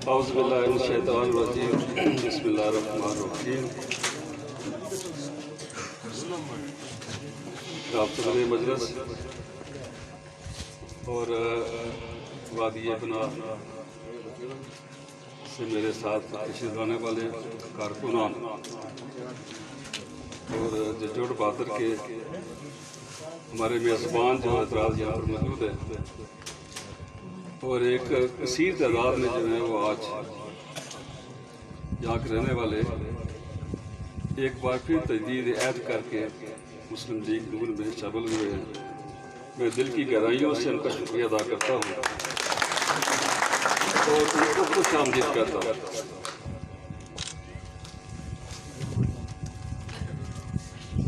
اعوذ باللہ من الشیطان الرجیم بسم اللہ الرحمن الرحیم جناب صدر مجلس اور وادی بنا سے میرے ساتھ تشریف لانے والے کارکنان اور ججوڑ بہادر کے ہمارے میزبان جو اعتراض یہاں پر موجود ہے اور ایک کثیر تعداد میں جو ہے وہ آج یہاں کے رہنے والے ایک بار پھر تجدید عہد کر کے مسلم لیگ نون میں شامل ہوئے ہیں. میں دل کی گہرائیوں سے ان کا شکریہ ادا کرتا ہوں اور ان کو خوش آمدید کرتا ہوں.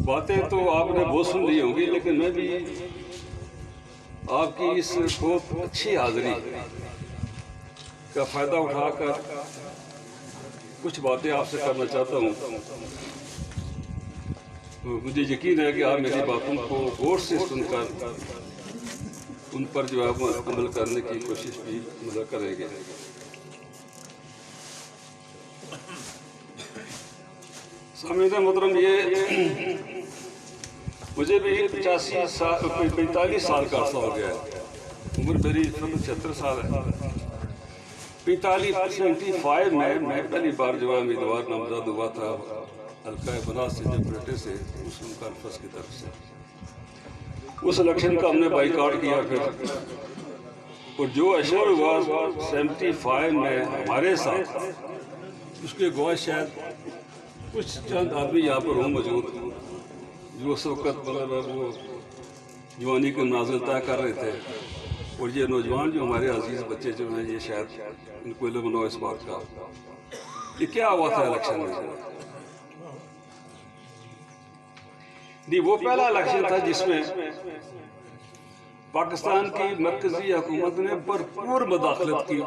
باتیں تو آپ نے بہت سن لی ہوں گی، لیکن میں بھی آپ کی اس بہت اچھی حاضری کا فائدہ اٹھا کر کچھ باتیں آپ سے کرنا چاہتا ہوں. مجھے یقین ہے کہ آپ میری باتوں کو غور سے سن کر ان پر جو ہے وہ عمل کرنے کی کوشش بھی کریں گے. سامعین محترم، یہ مجھے بھی 45 سال کا عرصہ ہو گیا ہے. عمر میری 76 سال ہے. 75 میں پہلی بار جو ہے امیدوار نامزد ہوا تھا حلقہ بناس سے جبریٹے سے مسلم کانفرنس کی طرف سے. اس الیکشن کا ہم نے بائیکاٹ کیا پھر، اور جو اشور ہوا 75 میں ہمارے ساتھ، اس کے گواہ شاید کچھ چند آدمی یہاں پر ہوں موجود جو اس وقت وہ جوانی کے مناظر طے کر رہے تھے، اور یہ نوجوان جو ہمارے عزیز بچے جو ہیں یہ شاید ان کو علم نہ ہو اس بات کا. یہ کیا ہوا تھا الیکشن میں؟ نہیں، وہ پہلا الیکشن تھا جس میں پاکستان کی مرکزی حکومت نے بھرپور مداخلت کی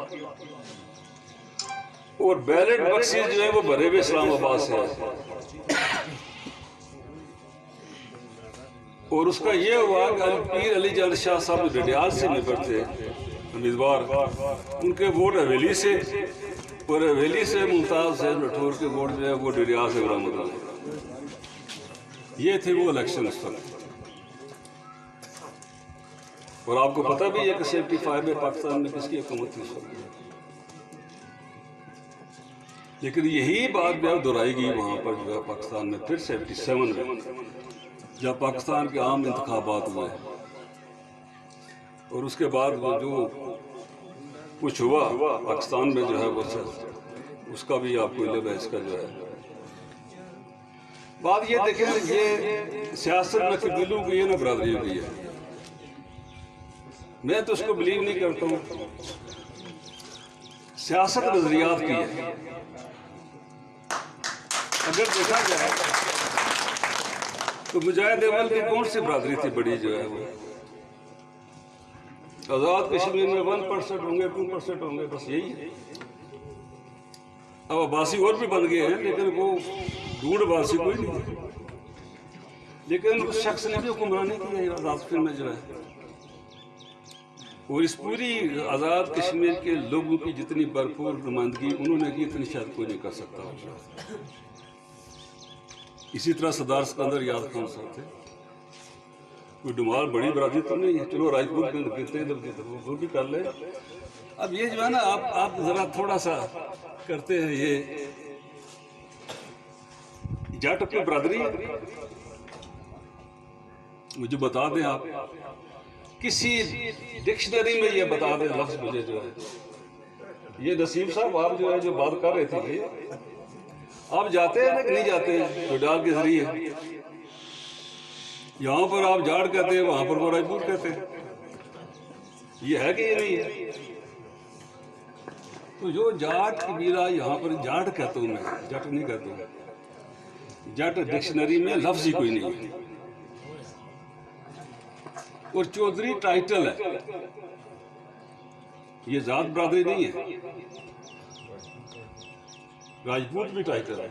اور بیلٹ بکسز جو ہیں وہ بھرے ہوئے اسلام آباد سے ہیں. اور اس کا یہ ہوا کہ پیر علی جان شاہ صاحب ڈڈیال سے ممبر تھے امیدوار، ان کے ووٹ حویلی سے، اور حویلی سے ممتاز حسین رٹھور کے ووٹ جو ہے وہ ڈڈیال سے برآمد ہوئے. یہ تھے وہ الیکشن اس وقت. اور آپ کو پتہ بھی ہے کہ 75 میں پاکستان میں کس کی حکومت تھی اس وقت. لیکن یہی بات بھی دہرائی گئی وہاں پر جو ہے پاکستان میں پھر 77 میں جب پاکستان کے عام انتخابات ہوئے، اور اس کے بعد وہ جو کچھ ہوا پاکستان میں جو ہے وہ اس کا بھی آپ کو علم ہے. اس کا جو ہے بات یہ دیکھیں، یہ سیاست میں قبیلوں کی یہ نہ برادری ہوئی ہے. میں تو اس کو بلیو نہیں کرتا ہوں. سیاست نظریات کی ہے. اگر دیکھا جائے تو مجاہد اول کی کون سی برادری تھی بڑی جو ہے وہ؟ آزاد کشمیر میں 1% ہوں گے، 2% ہوں گے، بس یہی ہے. اب عباسی اور بھی بن گئے ہیں، لیکن وہ ڈھونڈ عباسی کوئی نہیں ہے. لیکن اس شخص نے بھی حکمرانی کی ہے آزاد کشمیر میں جو ہے. اور اس پوری آزاد کشمیر کے لوگوں کی جتنی بھرپور نمائندگی انہوں نے کی، اتنی شاید کوئی نہیں کر سکتا. اسی طرح سردار سکندر یاد خان صاحب تھے. کوئی ڈمال بڑی برادری تو نہیں ہے، چلو راجپوت وہ بھی کر لیں. اب یہ جو ہے نا آپ ذرا تھوڑا سا کرتے ہیں، یہ جٹ کی برادری ہے. مجھے بتا دیں آپ کسی ڈکشنری میں یہ بتا دیں لفظ مجھے جو ہے. یہ نصیب صاحب آپ جو ہے جو بات کر رہے تھے، آپ جاتے ہیں نا کہ نہیں جاتے ہیں ڈڈال کے ذریعے؟ یہاں پر آپ جاٹ کہتے ہیں، وہاں پر وہ راجپوت کہتے ہیں. یہ ہے کہ یہ نہیں ہے؟ تو جو جاٹ قبیلہ یہاں پر جاٹ کہتا ہوں، میں جٹ نہیں کہتا ہوں. جٹ ڈکشنری میں لفظ ہی کوئی نہیں ہے. اور چودھری ٹائٹل ہے، یہ ذات برادری نہیں ہے. راجپوت بھی ٹائٹل ہے،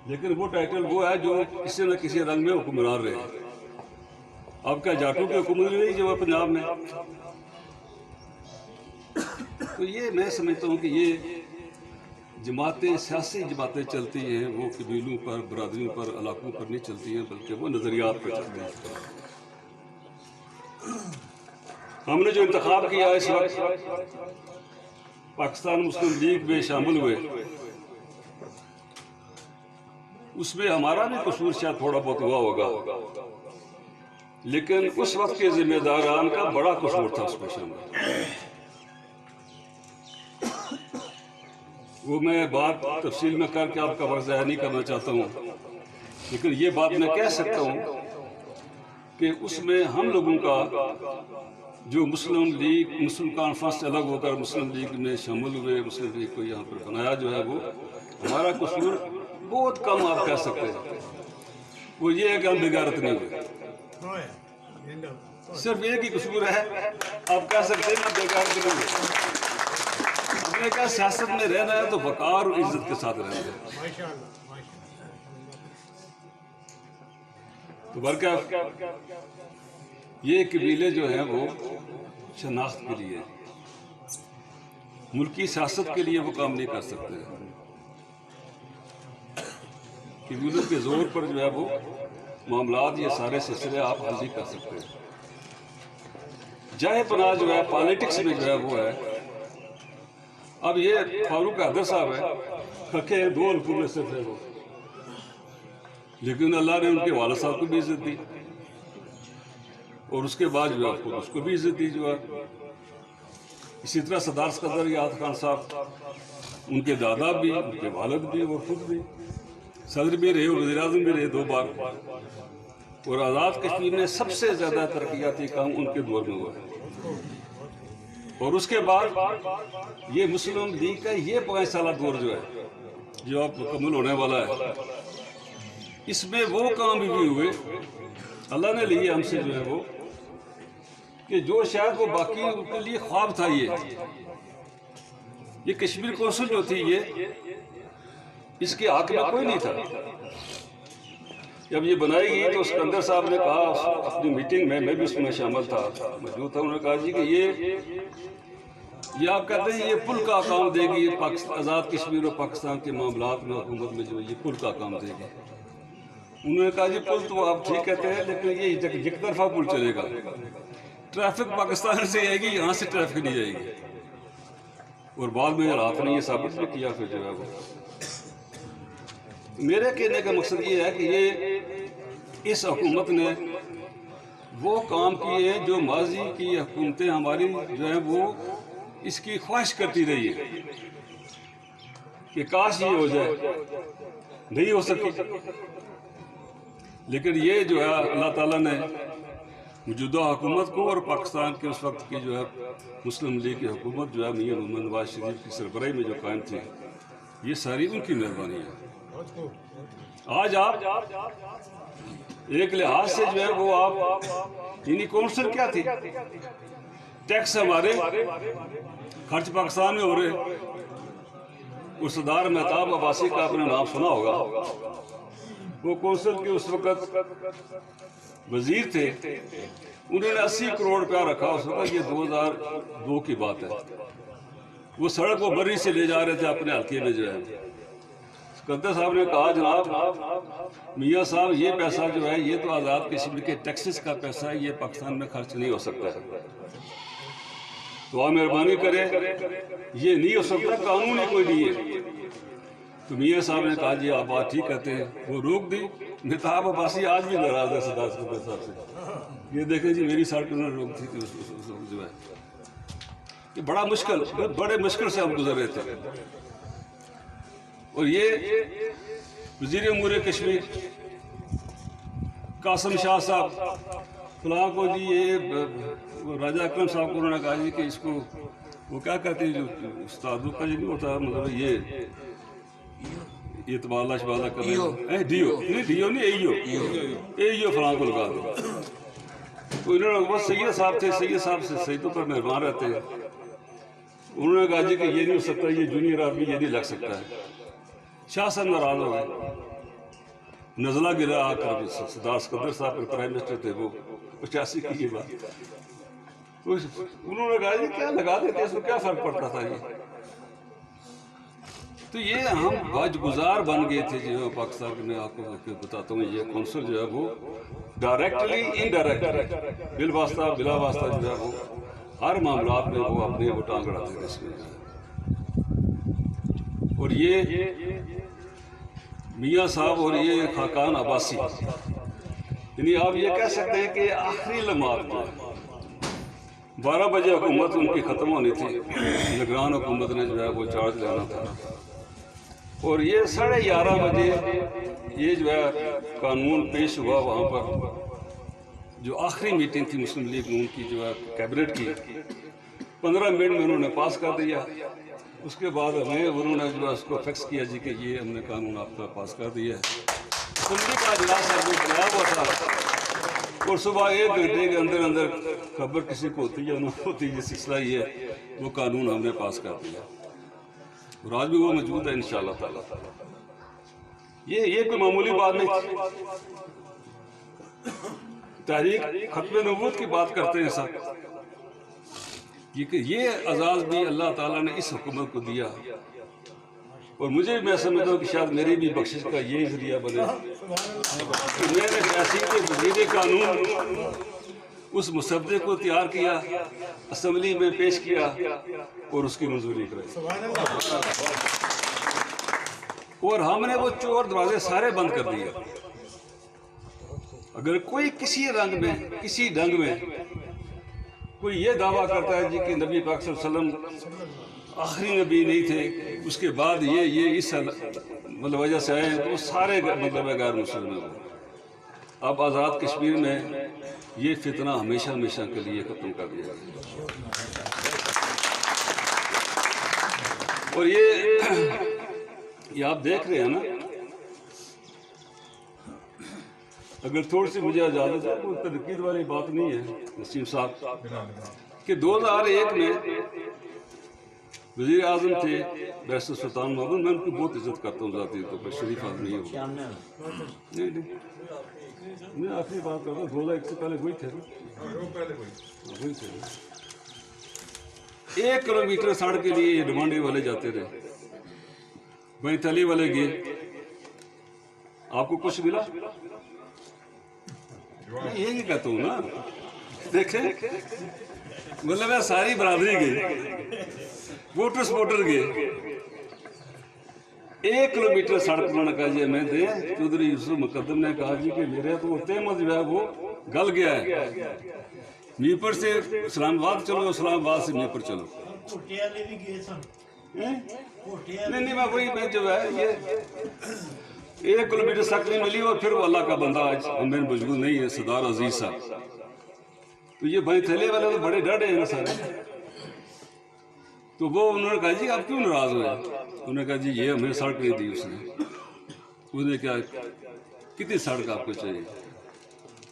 لیکن وہ ٹائٹل وہ ہے جو کسی نہ کسی رنگ میں حکمران رہے. اب کیا جاٹوں کی حکومت نہیں جو ہے پنجاب میں؟ تو یہ میں سمجھتا ہوں کہ یہ جماعتیں سیاسی جماعتیں چلتی ہیں وہ قبیلوں پر، برادریوں پر، علاقوں پر نہیں چلتی ہیں، بلکہ وہ نظریات پر چلتی ہیں۔ ہم نے جو انتخاب کیا اس وقت پاکستان مسلم لیگ میں شامل ہوئے، اس میں ہمارا بھی قصور شاید تھوڑا بہت ہوا ہوگا، لیکن اس وقت کے ذمہ داران کا بڑا قصور تھا اس میں شامل۔ وہ میں بات تفصیل میں کر کے آپ کا وقت ضائع نہیں کرنا چاہتا ہوں، لیکن یہ بات میں کہہ سکتا ہوں کہ اس میں ہم لوگوں کا جو مسلم لیگ، مسلم کانفرنس سے الگ ہو کر مسلم لیگ میں شامل ہوئے، مسلم لیگ کو یہاں پر بنایا جو ہے، وہ ہمارا قصور بہت کم آپ کہہ سکتے ہیں۔ وہ یہ ہے کہ ہم بغیرت نہیں ہوئے، صرف ایک ہی قصور ہے، آپ کہہ سکتے ہیں کہ بغیرت نہیں ہوئے۔ ہم نے کہا سیاست میں رہنا ہے تو وقار اور عزت کے ساتھ رہنا ہے۔ تو برکہ یہ قبیلے جو ہیں وہ شناخت کے لیے، ملکی سیاست کے لیے وہ کام نہیں کر سکتے۔ قبیلوں کے زور پر جو ہے وہ معاملات، یہ سارے سلسلے آپ حل نہیں کر سکتے۔ جائے پناہ جو ہے پالیٹکس میں جو ہے وہ ہے۔ اب یہ فاروق حیدر صاحب ہے، کھکے دو حلقوں میں سے تھے وہ، لیکن اللہ نے ان کے والد صاحب کو بھی عزت دی، اور اس کے بعد جو ہے خود اس کو بھی عزت دی جو ہے۔ اسی طرح سردار سکندر یاد خان صاحب، ان کے دادا بھی، ان کے والد بھی، اور خود بھی صدر بھی رہے اور وزیر اعظم بھی رہے 2 بار، اور آزاد کشمیر میں سب سے زیادہ ترقیاتی کام ان کے دور میں ہوا ہے۔ اور اس کے بعد یہ مسلم لیگ کا یہ 5 سالہ دور جو ہے، جو اب مکمل ہونے والا ہے، اس میں وہ کام بھی ہوئے اللہ نے لیے ہم سے جو ہے وہ، کہ جو شاید وہ باقی ان کے لیے خواب تھا۔ یہ کشمیر کونسل جو تھی، یہ اس کے حق میں کوئی نہیں تھا۔ جب یہ بنائی گئی تو سکندر صاحب نے کہا اپنی میٹنگ میں بھی اس میں شامل تھا، موجود تھا، انہوں نے کہا جی کہ یہ آپ کہتے ہیں یہ پل کا کام دے گی، آزاد کشمیر اور پاکستان کے معاملات میں حکومت میں جو یہ پل کا کام دے گی۔ انہوں نے کہا جی پل تو آپ ٹھیک کہتے ہیں، لیکن یہ یک طرفہ پل چلے گا، ٹریفک پاکستان سے آئے گی، یہاں سے ٹریفک نہیں جائے گی۔ اور بعد میں رات نے یہ ثابت بھی کیا پھر جو ہے وہ۔ میرے کہنے کا مقصد یہ ہے کہ اس حکومت نے وہ کام کیے ہیں جو ماضی کی حکومتیں ہماری جو ہیں وہ اس کی خواہش کرتی رہی ہے کہ کاش یہ ہو جائے، نہیں ہو سکی، لیکن یہ جو ہے اللہ تعالیٰ نے موجودہ حکومت کو اور پاکستان کے اس وقت کی جو ہے مسلم لیگ کی حکومت جو ہے میاں محمد نواز شریف کی سربراہی میں جو قائم تھی، یہ ساری ان کی مہربانی ہے۔ آج آپ ایک لحاظ سے جو ہے وہ آپ یعنی کونسل کیا تھی، ٹیکس ہمارے خرچ پاکستان میں ہو رہے۔ اور سردار مہتاب عباسی کا آپ نے نام سنا ہوگا، وہ کونسل کے اس وقت وزیر تھے، انہوں نے 80 کروڑ روپیہ رکھا اس وقت، یہ 2002 کی بات ہے۔ وہ سڑک کو بری سے لے جا رہے تھے اپنے حلقے میں جو ہے۔ سکندر صاحب نے کہا جناب میاں صاحب یہ پیسہ جو ہے یہ تو آزاد کشمیر کے ٹیکسز کا پیسہ ہے، یہ پاکستان میں خرچ نہیں ہو سکتا ہے، تو آپ مہربانی کریں، یہ نہیں ہو سکتا، قانون ہی کوئی نہیں ہے۔ تو میاں صاحب نے کہا جی آپ بات ٹھیک کہتے ہیں، وہ روک دی۔ مہتاب عباسی آج بھی ناراض ہے سردار سکندر صاحب سے، یہ دیکھیں جی میری سڑک انہوں نے روک تھی کہ اس وقت جو ہے یہ بڑے مشکل سے ہم گزر رہے تھے۔ اور یہ وزیر امور کشمیر قاسم شاہ صاحب فلاں کو جی یہ راجہ اکرم صاحب کو انہوں نے کہا جی کہ اس کو وہ کیا کہتے ہیں جو استادوں کا یہ نہیں ہوتا، مطلب یہ تبادلہ شبادلہ کر رہے ہیں، ڈیو نہیں ایو فلاں کو لگا دو۔ تو انہوں نے بس سید صاحب تھے، سید صاحب سے سیدوں پر مہربان رہتے ہیں، انہوں نے کہا جی کہ یہ نہیں ہو سکتا، یہ جونیئر آدمی یہ نہیں لگ سکتا ہے۔ شاہ صاحب ناراض ہو گئے، نزلہ گرا آ کر سردار سکندر صاحب پرائم منسٹر تھے، وہ 85 کی یہ بات، تو انہوں نے کہا جی کیا لگا دیتے اس میں کیا فرق پڑتا تھا یہ. تو یہ ہم باج گزار بن گئے تھے جو پاکستان میں. آپ کو بتاتا ہوں یہ کونسل جو ہے وہ ڈائریکٹلی انڈائریکٹ بل واسطہ بلا واسطہ جو ہے وہ ہر معاملات میں وہ اپنے وہ ٹانگ اڑاتے تھے اس میں. اور یہ میاں صاحب اور یہ خاقان عباسی یعنی آپ یہ کہہ سکتے ہیں کہ آخری لمحات میں 12 بجے حکومت ان کی ختم ہونی تھی. نگران حکومت نے جو ہے وہ چارج لینا تھا اور یہ 11:30 بجے یہ جو ہے قانون پیش ہوا وہاں پر. جو آخری میٹنگ تھی مسلم لیگ نون کی جو ہے کیبنٹ کی 15 منٹ میں انہوں نے پاس کر دیا. اس کے بعد ہمیں انہوں نے جو ہے اس کو فکس کیا جی کہ یہ ہم نے قانون آپ کا پاس کر دیا ہے. اسمبلی کا اجلاس آپ نے بنایا ہوا تھا اور صبح 1 گھنٹے کے اندر اندر خبر کسی کو ہوتی ہے نہ ہوتی یہ سلسلہ یہ ہے وہ قانون ہم نے پاس کر دیا اور آج بھی وہ موجود ہے انشاءاللہ تعالیٰ. یہ کوئی معمولی بات نہیں تھی. تحریک ختم نبوت کی بات کرتے ہیں سب کہ یہ اعزاز بھی اللہ تعالیٰ نے اس حکومت کو دیا اور مجھے میں سمجھتا ہوں کہ شاید میری بھی بخشش کا یہی ذریعہ بنے کہ میں نے حیثیت وزیر قانون اس مسودے کو تیار کیا اسمبلی میں پیش کیا اور اس کی منظوری کرائی اور ہم نے وہ چور دروازے سارے بند کر دیے. اگر کوئی کسی رنگ میں کسی ڈھنگ میں کوئی یہ دعویٰ کرتا ہے جی کہ نبی پاک صلی اللہ علیہ وسلم آخری نبی نہیں تھے اس کے بعد یہ اس مطلب وجہ سے آئے تو وہ سارے مطلب غیر مسلم ہیں. اب آزاد کشمیر میں یہ فتنہ ہمیشہ ہمیشہ کے لیے ختم کر دیا گیا. اور یہ آپ دیکھ رہے ہیں نا اگر تھوڑی سی مجھے اجازت ہے کوئی تنقید والی بات نہیں ہے نسیم صاحب کہ 2001 میں وزیر اعظم تھے بیرسٹر سلطان محمود. میں ان کی بہت عزت کرتا ہوں ذاتی طور پر شریف آدمی ہے نہیں میں آخری بات کرتا ہوں 2001 سے پہلے وہی تھے 1 کلومیٹر سڑک کے لیے یہ ڈمانڈی والے جاتے رہے. بھائی تلی والے گئے آپ کو کچھ ملا میں یہی کہتا ہوں نا دیکھیں مطلب ہے ساری برادری گئی ووٹر سپورٹر گئے 1 کلومیٹر سڑک انہوں نے کہا جی ہمیں دیں. چودھری یوسف مقدم نے کہا جی کہ میرے تو تہمت جو ہے وہ گل گیا ہے میرپور سے اسلام آباد چلو اسلام آباد سے میرپور چلو. نہیں میں وہی میں جو ہے یہ 1 کلومیٹر سڑک نہیں ملی اور پھر وہ اللہ کا بندہ آج ہمیں موجود نہیں ہے صدار عزیز صاحب. تو یہ بھائی تھیلے والے تو بڑے ڈاڈے ہیں نا سارے. تو وہ انہوں نے کہا جی آپ کیوں ناراض ہوئے. انہوں نے کہا جی یہ ہمیں سڑک نہیں دی اس نے کہا کتنی سڑک آپ کو چاہیے.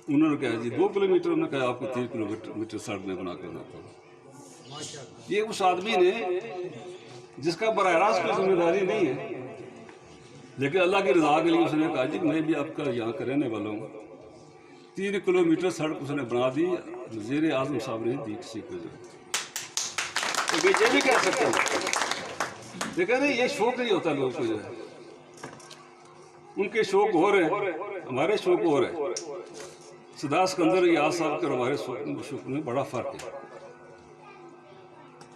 انہوں نے کہا جی 2 کلومیٹر. انہوں نے کہا آپ کو 3 کلومیٹر سڑک میں بنا کر دیتا ہوں. یہ اس آدمی نے جس کا براہ راست کوئی ذمہ داری نہیں ہے لیکن اللہ کی رضا کے لیے اس نے کہا جی میں بھی آپ کا یہاں کا رہنے والا ہوں. 3 کلومیٹر سڑک اس نے بنا دی. وزیر اعظم صاحب نے دی کسی کو یہ بھی کہہ سکتے ہیں دیکھیں نا یہ شوق نہیں ہوتا لوگوں کو جو ہے ان کے شوق ہو رہے ہیں ہمارے شوق ہو رہے ہیں. صدار سکندر یاز صاحب کے ہمارے شوق میں بڑا فرق ہے.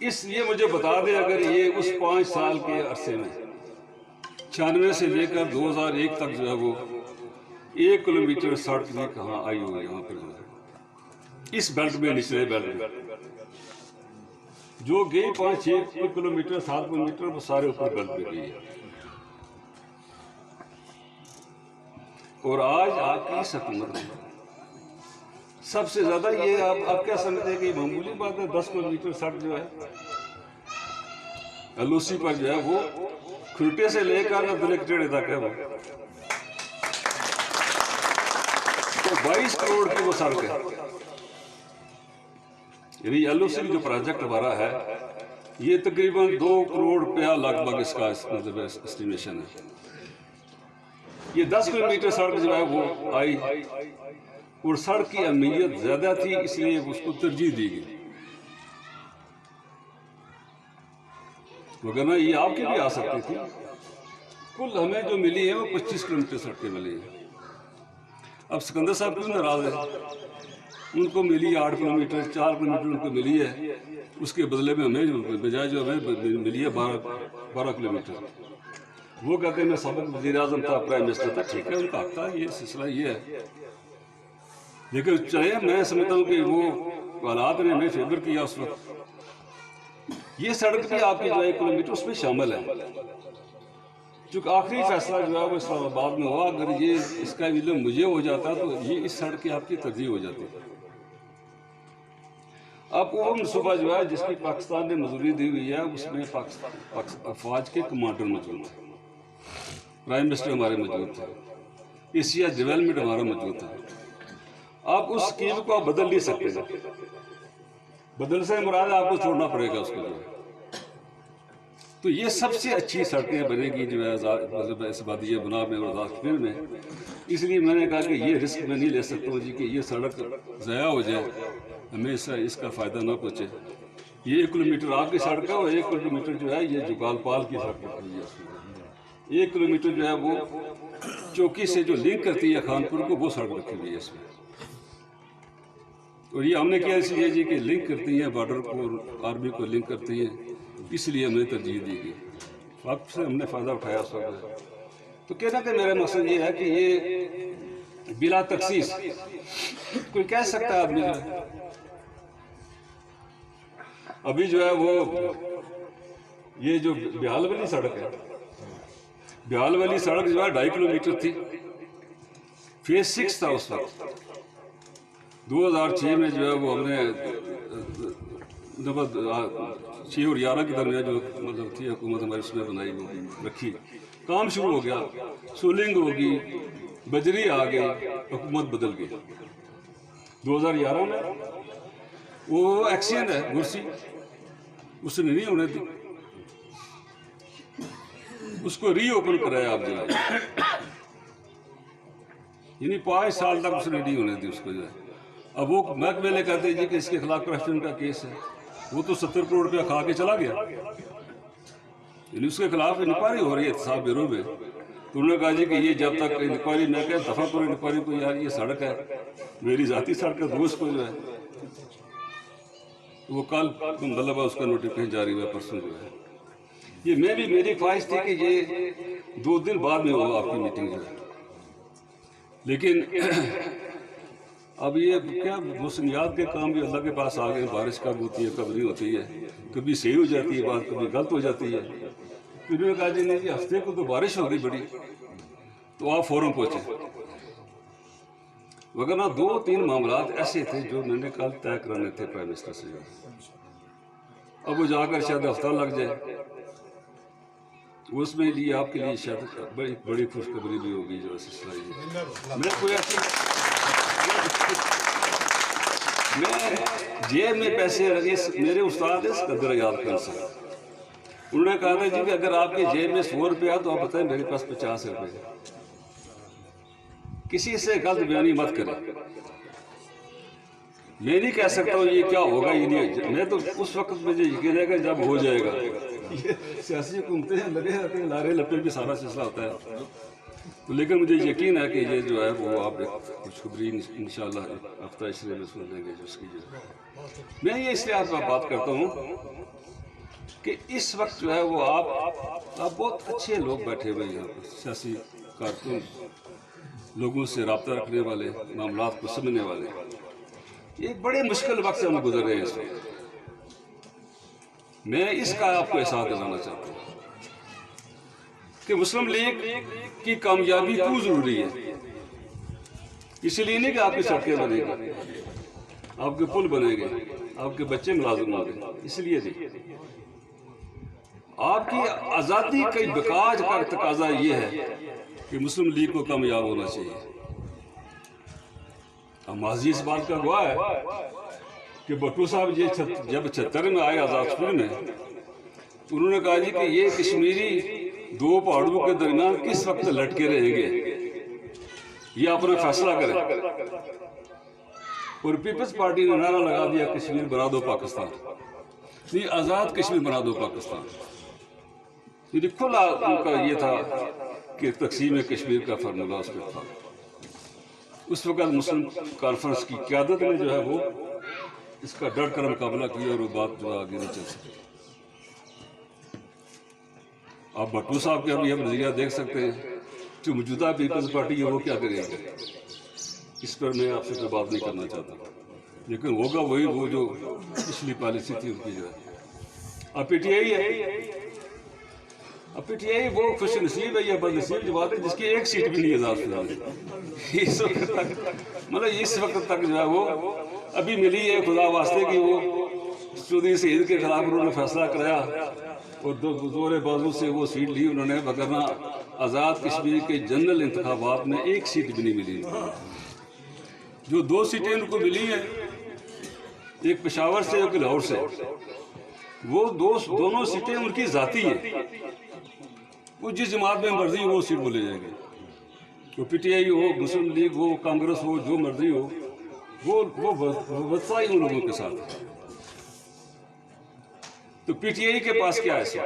اس لیے مجھے بتا دیں اگر یہ اس 5 سال کے عرصے میں 96 سے لے کر 2001 تک جو ہے وہ 1 کلومیٹر سڑک بھی کہاں آئی ہوئی یہاں پر اس بیلٹ میں نچلے بیلٹ میں جو گئی 5-6 کلومیٹر 7 کلومیٹر وہ سارے اوپر بیلٹ میں گئی ہے. اور آج آپ کی اس حکومت میں سب سے زیادہ یہ آپ کیا سمجھتے ہیں کہ معمولی بات ہے 10 کلومیٹر سڑک جو ہے ایل او سی پر جو ہے وہ کھرٹے سے لے کر دلکٹیڑے تک ہے وہ 22 کروڑ کی وہ سڑک ہے. یعنی ایل او سی جو پروجیکٹ ہمارا ہے یہ تقریباً 2 کروڑ روپیہ لگ بھگ اس کا مطلب اسٹیمیشن ہے. یہ 10 کلومیٹر سڑک جو ہے وہ آئی اور سڑک کی اہمیت زیادہ تھی اس لیے اس کو ترجیح دی گئی. وگرنہ یہ آپ کی بھی آ سکتی تھی. کل ہمیں جو ملی ہے وہ 25 کلومیٹر سڑکیں ملی ہیں. اب سکندر صاحب کیوں ناراض ہیں؟ ان کو ملی 8 کلومیٹر، 4 کلومیٹر ان کو ملی ہے، اس کے بدلے میں ہمیں بجائے جو ہمیں ملی ہے 12 کلومیٹر. وہ کہتے ہیں میں سابق وزیر اعظم تھا، پرائم منسٹر تھا. ٹھیک ہے، ان کا حق تھا، یہ سلسلہ یہ ہے. لیکن چاہے میں سمجھتا ہوں کہ وہ حالات نے ہمیں فیور کیا اس وقت. یہ سڑک بھی آپ کی جو 1 کلومیٹر اس میں شامل ہے. چونکہ آخری فیصلہ جو ہے وہ اسلام آباد میں ہوا. اگر یہ اس کا علم مجھے ہو جاتا تو یہ اس سڑک کی آپ کی ترجیح ہو جاتی. اب وہ منصوبہ جو ہے جس کی پاکستان نے منظوری دی ہوئی ہے، اس میں افواج کے کمانڈر موجود ہیں، پرائم منسٹر ہمارے موجود تھے، ایشیا ڈیولپمنٹ ہمارا موجود تھا. آپ اس اسکیم کو آپ بدل نہیں سکتے. بدل سے مراد آپ کو چھوڑنا پڑے گا اس کو جو ہے. تو یہ سب سے اچھی سڑکیں بنے گی جو ہے اس وادی بنا میں اور آزاد کشمیر میں. اس لیے میں نے کہا کہ یہ رسک میں نہیں لے سکتا ہوں جی کہ یہ سڑک ضائع ہو جائے، ہمیں اس کا فائدہ نہ پہنچے. یہ 1 کلومیٹر آپ کی سڑک ہے اور 1 کلومیٹر جو ہے یہ جگال پال کی سڑک رکھی ہوئی ہے. 1 کلومیٹر جو ہے وہ چوکی سے جو لنک کرتی ہے خانپور کو، وہ سڑک رکھی ہوئی ہے اس میں. اور یہ ہم نے کیا اس لیے جی کہ لنک کرتی ہیں بارڈر کو اور آرمی کو لنک کرتی ہیں، اس لیے ہمیں ترجیح دی گئی. وقت سے ہم نے فائدہ اٹھایا اس وقت. تو کہنا کہ میرا مقصد یہ ہے کہ یہ بلا تخصیص کوئی کہہ سکتا ہے آدمی جو ہے. ابھی جو ہے وہ یہ جو بہال والی سڑک ہے، بہال والی سڑک جو ہے 2.5 کلومیٹر تھی. فیز 6 تھا اس وقت. 2006 میں جو ہے وہ ہم نے 6 اور 11 کے درمیان جو مطلب تھی حکومت ہماری اس میں بنائی وہ رکھی. کام شروع ہو گیا، سولنگ ہوگی، بجری آ گئی، حکومت بدل گئی. 2011 میں وہ ایکسیڈنٹ ہے گرسی، اس نے نہیں ہونے دی، اس کو ری اوپن کرایا آپ جو ہے. یعنی 5 سال تک اس نے نہیں ہونے دی اس کو جو ہے. اب وہ محکمے نے کہتے ہیں جی کہ اس کے خلاف کرپشن کا کیس ہے. وہ تو 70 کروڑ روپیہ کھا کے چلا گیا. یعنی اس کے خلاف انکوائری ہو رہی ہے احتساب بیورو میں. تو انہوں نے کہا جی کہ یہ جب تک انکوائری نہ کہ دفعہ پر انکوائری کو، یار یہ سڑک ہے میری ذاتی سڑک ہے، دوست کو جو ہے وہ کل مطلب اس کا نوٹیفکیشن جاری ہوا پرسوں جو ہے. یہ میری خواہش تھی کہ یہ 2 دن بعد میں ہوا آپ کی میٹنگ جو ہے. لیکن اب یہ کیا موسمیات کے کام بھی اللہ کے پاس آ گئے. بارش کب ہوتی ہے کب نہیں ہوتی ہے، کبھی صحیح ہو جاتی ہے بات، کبھی غلط ہو جاتی ہے. پھر انہوں نے کہا جی نہیں جی ہفتے کو تو بارش ہو گئی بڑی، تو آپ فوراً پہنچے. وگرنہ 2-3 معاملات ایسے تھے جو میں نے کل طے کرانے تھے پرائم منسٹر سے. اب وہ جا کر شاید ہفتہ لگ جائے. اس میں لیے آپ کے لیے شاید بڑی خوشخبری بھی ہوگی جو سلسلہ یہ. میں کوئی ایسی میں جیب میں پیسے لگے، میرے استاد ہیں سکندر یاد خان صاحب، انہوں نے کہا تھا جی کہ اگر آپ کی جیب میں 100 روپیہ تو آپ بتائیں میرے پاس 50 روپے. کسی سے غلط بیانی مت کریں. میں نہیں کہہ سکتا ہوں یہ کیا ہوگا، یہ نہیں. میں تو اس وقت مجھے یقین ہے کہ جب ہو جائے گا. یہ سیاسی حکومتیں لگے رہتے ہیں، لارے لپے بھی سارا سلسلہ ہوتا ہے. تو لیکن مجھے یقین ہے کہ یہ جو ہے وہ آپ خوشخبری انشاءاللہ ہفتہ عشرے میں سن لیں گے جو اس کی جو ہے. میں یہ اس لیے آپ بات کرتا ہوں کہ اس وقت جو ہے وہ آپ بہت اچھے لوگ بیٹھے ہوئے ہیں، سیاسی کارکن، لوگوں سے رابطہ رکھنے والے، معاملات کو سمجھنے والے. ایک بڑے مشکل وقت سے ہم گزر رہے ہیں اس وقت. میں اس کا آپ کو احساس دلانا چاہتا ہوں کہ مسلم لیگ کی کامیابی کیوں ضروری ہے. اس لیے نہیں کہ آپ کی سڑکیں بنے گی، آپ کے پل بنے گے، آپ کے بچے ملازم ہوں گے، اس لیے نہیں. آپ کی آزادی کا بقاء کا تقاضا یہ ہے کہ مسلم لیگ کو کامیاب ہونا چاہیے. ماضی اس بات کا گواہ ہے کہ بٹو صاحب جب 76 میں آئے آزاد کشمیر میں، تو انہوں نے کہا جی کہ یہ کشمیری 2 پہاڑوں کے درمیان کس وقت لٹکے رہیں گے، یہ اپنا فیصلہ کریں. اور پیپلز پارٹی نے نعرہ لگا دیا کشمیر بنا دو پاکستان، نہیں آزاد کشمیر بنا دو پاکستان. یعنی کھلا ان کا یہ تھا کہ تقسیم کشمیر کا فارمولہ اس پہ تھا. اس وقت مسلم کانفرنس کی قیادت نے جو ہے وہ اس کا ڈٹ کر مقابلہ کیا اور وہ بات جو آگے نہیں چل سکی. آپ بھٹو صاحب کے ابھی ہم نظریہ دیکھ سکتے ہیں. جو موجودہ پیپلز پارٹی ہے وہ کیا کرے گی اس پر میں آپ سے کوئی بات نہیں کرنا چاہتا، لیکن ہوگا وہی وہ جو پچھلی پالیسی تھی ان کی جو ہے. اب پی ٹی آئی ہے، اب پی ٹی آئی وہ خوش نصیب ہے یا بد نصیب جو بات ہے جس کی ایک سیٹ بھی نہیں ہے اس وقت تک، مطلب اس وقت تک جو ہے وہ ابھی ملی ہے خدا واسطے کہ وہ چودھری سعید کے خلاف انہوں نے فیصلہ کرایا اور زور بازو سے وہ سیٹ لی انہوں نے، وگرنہ آزاد کشمیر کے جنرل انتخابات میں ایک سیٹ بھی نہیں ملی. جو 2 سیٹیں ان کو ملی ہیں، ایک پشاور سے ایک لاہور سے، وہ دونوں سیٹیں ان کی ذاتی ہیں. وہ جس جماعت میں مرضی وہ سیٹ وہ لے جائیں گے. تو پی ٹی آئی ہو، مسلم لیگ ہو، کانگریس ہو، جو مرضی ہو، وہ وفا ہی ان لوگوں کے ساتھ ہے. تو پی ٹی آئی کے پاس کیا ہے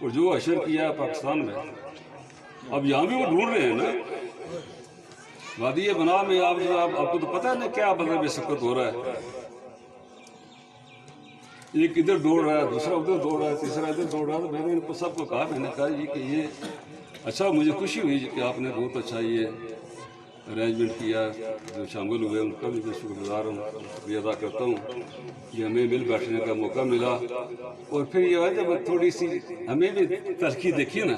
اور جو حشر کیا ہے پاکستان میں، اب یہاں بھی وہ ڈھونڈ رہے ہیں نا. وادی بنا میں آپ کو تو پتہ ہے نا کیا مطلب یہ سقط ہو رہا ہے. ایک ادھر دوڑ رہا ہے، دوسرا ادھر دوڑ رہا ہے، تیسرا ادھر دوڑ رہا ہے. تو میں نے ان کو سب کو کہا، میں نے کہا کہ یہ اچھا، مجھے خوشی ہوئی کہ آپ نے بہت اچھا یہ ارینجمنٹ کیا. جو شامل ہوئے ان کا بھی میں شکر گزار ہوں، شکریہ ادا کرتا ہوں کہ ہمیں مل بیٹھنے کا موقع ملا. اور پھر یہ ہے جب تھوڑی سی ہمیں بھی ترقی دیکھی نا،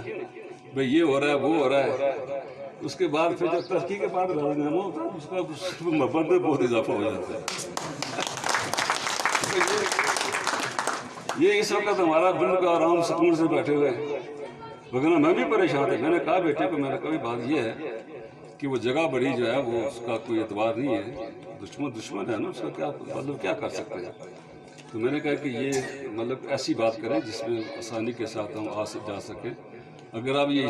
بھئی یہ ہو رہا ہے وہ ہو رہا ہے، اس کے بعد پھر جب ترقی کے بعد راضی نامہ ہوتا ہے اس کا محبت میں بہت اضافہ ہو جاتا ہے. یہ اس وقت ہمارا بالکل آرام سکون سے بیٹھے ہوئے ہیں، وگرنہ میں بھی پریشان تھا. میں نے کہا بیٹے کو، میں نے کہا بات یہ ہے کہ وہ جگہ بڑی جو ہے وہ اس کا کوئی اعتبار نہیں ہے. دشمن ہے نا، اس کا کیا مطلب کیا کر سکتے ہیں. تو میں نے کہا کہ یہ مطلب ایسی بات کریں جس میں آسانی کے ساتھ ہم جا سکیں. اگر آپ یہ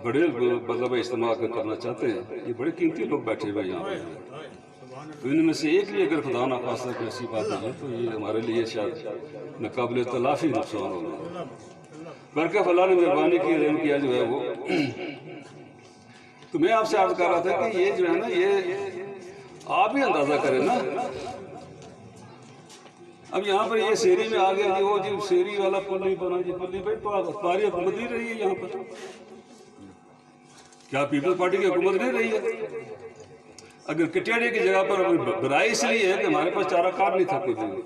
بڑے مطلب اجتماع کرنا چاہتے ہیں، یہ بڑے قیمتی لوگ بیٹھے ہوئے یہاں پہ، تو ان میں سے ایک بھی اگر خدا نہ خواستہ کوئی ایسی بات نہیں ہے تو یہ ہمارے لیے شاید ناقابل تلافی نقصان ہوگا. برکہ اللہ نے مہربانی کی، رحم کیا جو ہے وہ. تو میں آپ سے عرض کر رہا تھا کہ یہ جو ہے نا، یہ آپ ہی اندازہ کریں نا. اب یہاں پر یہ سیری میں آ گیا جی، وہ جی سیری والا پل نہیں بنا جی، پل نہیں بھائی پاری حکومت نہیں رہی ہے یہاں پر. کیا پیپلز پارٹی کی حکومت نہیں رہی ہے؟ اگر کٹیاڑی کی جگہ پر برائی اس لیے ہے کہ ہمارے پاس چارہ کار نہیں تھا کوئی بھی.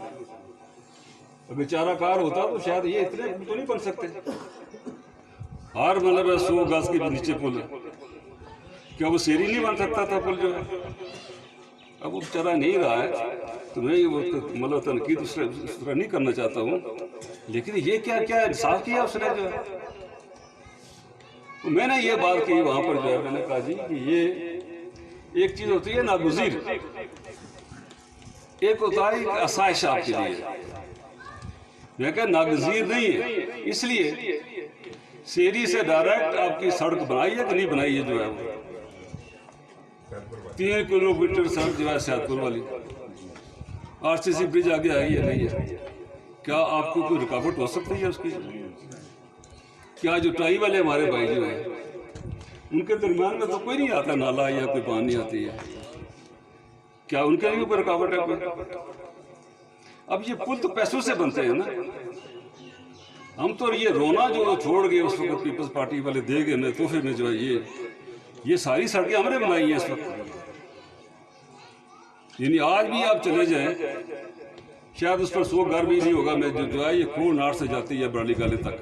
اگر چارہ کار ہوتا تو شاید یہ اتنے تو نہیں بن سکتے. ہر مطلب 100 گز کے نیچے پل ہے، کیا وہ سیری نہیں بن سکتا تھا پل جو ہے؟ اب وہ چارہ نہیں رہا ہے تو میں یہ مطلب تنقید اس طرح نہیں کرنا چاہتا ہوں، لیکن یہ کیا انصاف کیا اس نے جو ہے. میں نے یہ بات کی وہاں پر جو ہے، میں نے کہا جی کہ یہ ایک چیز ہوتی ہے ناگزیر، ایک ہوتا ہے ایک آسائش آپ کے لیے. میں کہا ناگزیر نہیں ہے، اس لیے سیری سے ڈائریکٹ آپ کی سڑک بنائی ہے کہ نہیں بنائی ہے جو ہے وہ 3 کلومیٹر سڑک جو ہے سیاد پور والی آر سی سی برج آگے آئی ہے نہیں ہے. کیا آپ کو کوئی رکاوٹ ہو سکتی ہے اس کی؟ کیا جو ٹائی والے ہمارے بھائی جو ہیں ان کے درمیان میں تو کوئی نہیں آتا نالا یا کوئی پانی نہیں آتی ہے، کیا ان کے لیے کوئی رکاوٹ ہے کوئی؟ اب یہ پل تو پیسوں سے بنتے ہیں نا. ہم تو یہ رونا جو چھوڑ گئے اس وقت پیپلز پارٹی والے دے گئے تحفے میں جو ہے یہ ساری سڑکیں ہم نے بنائی ہیں اس وقت. یعنی آج بھی آپ چلے جائیں شاید اس پر 100 گھر بھی نہیں ہوگا. میں جو ہے یہ کھوڑ ناڑ سے جاتی ہے برالی گالے تک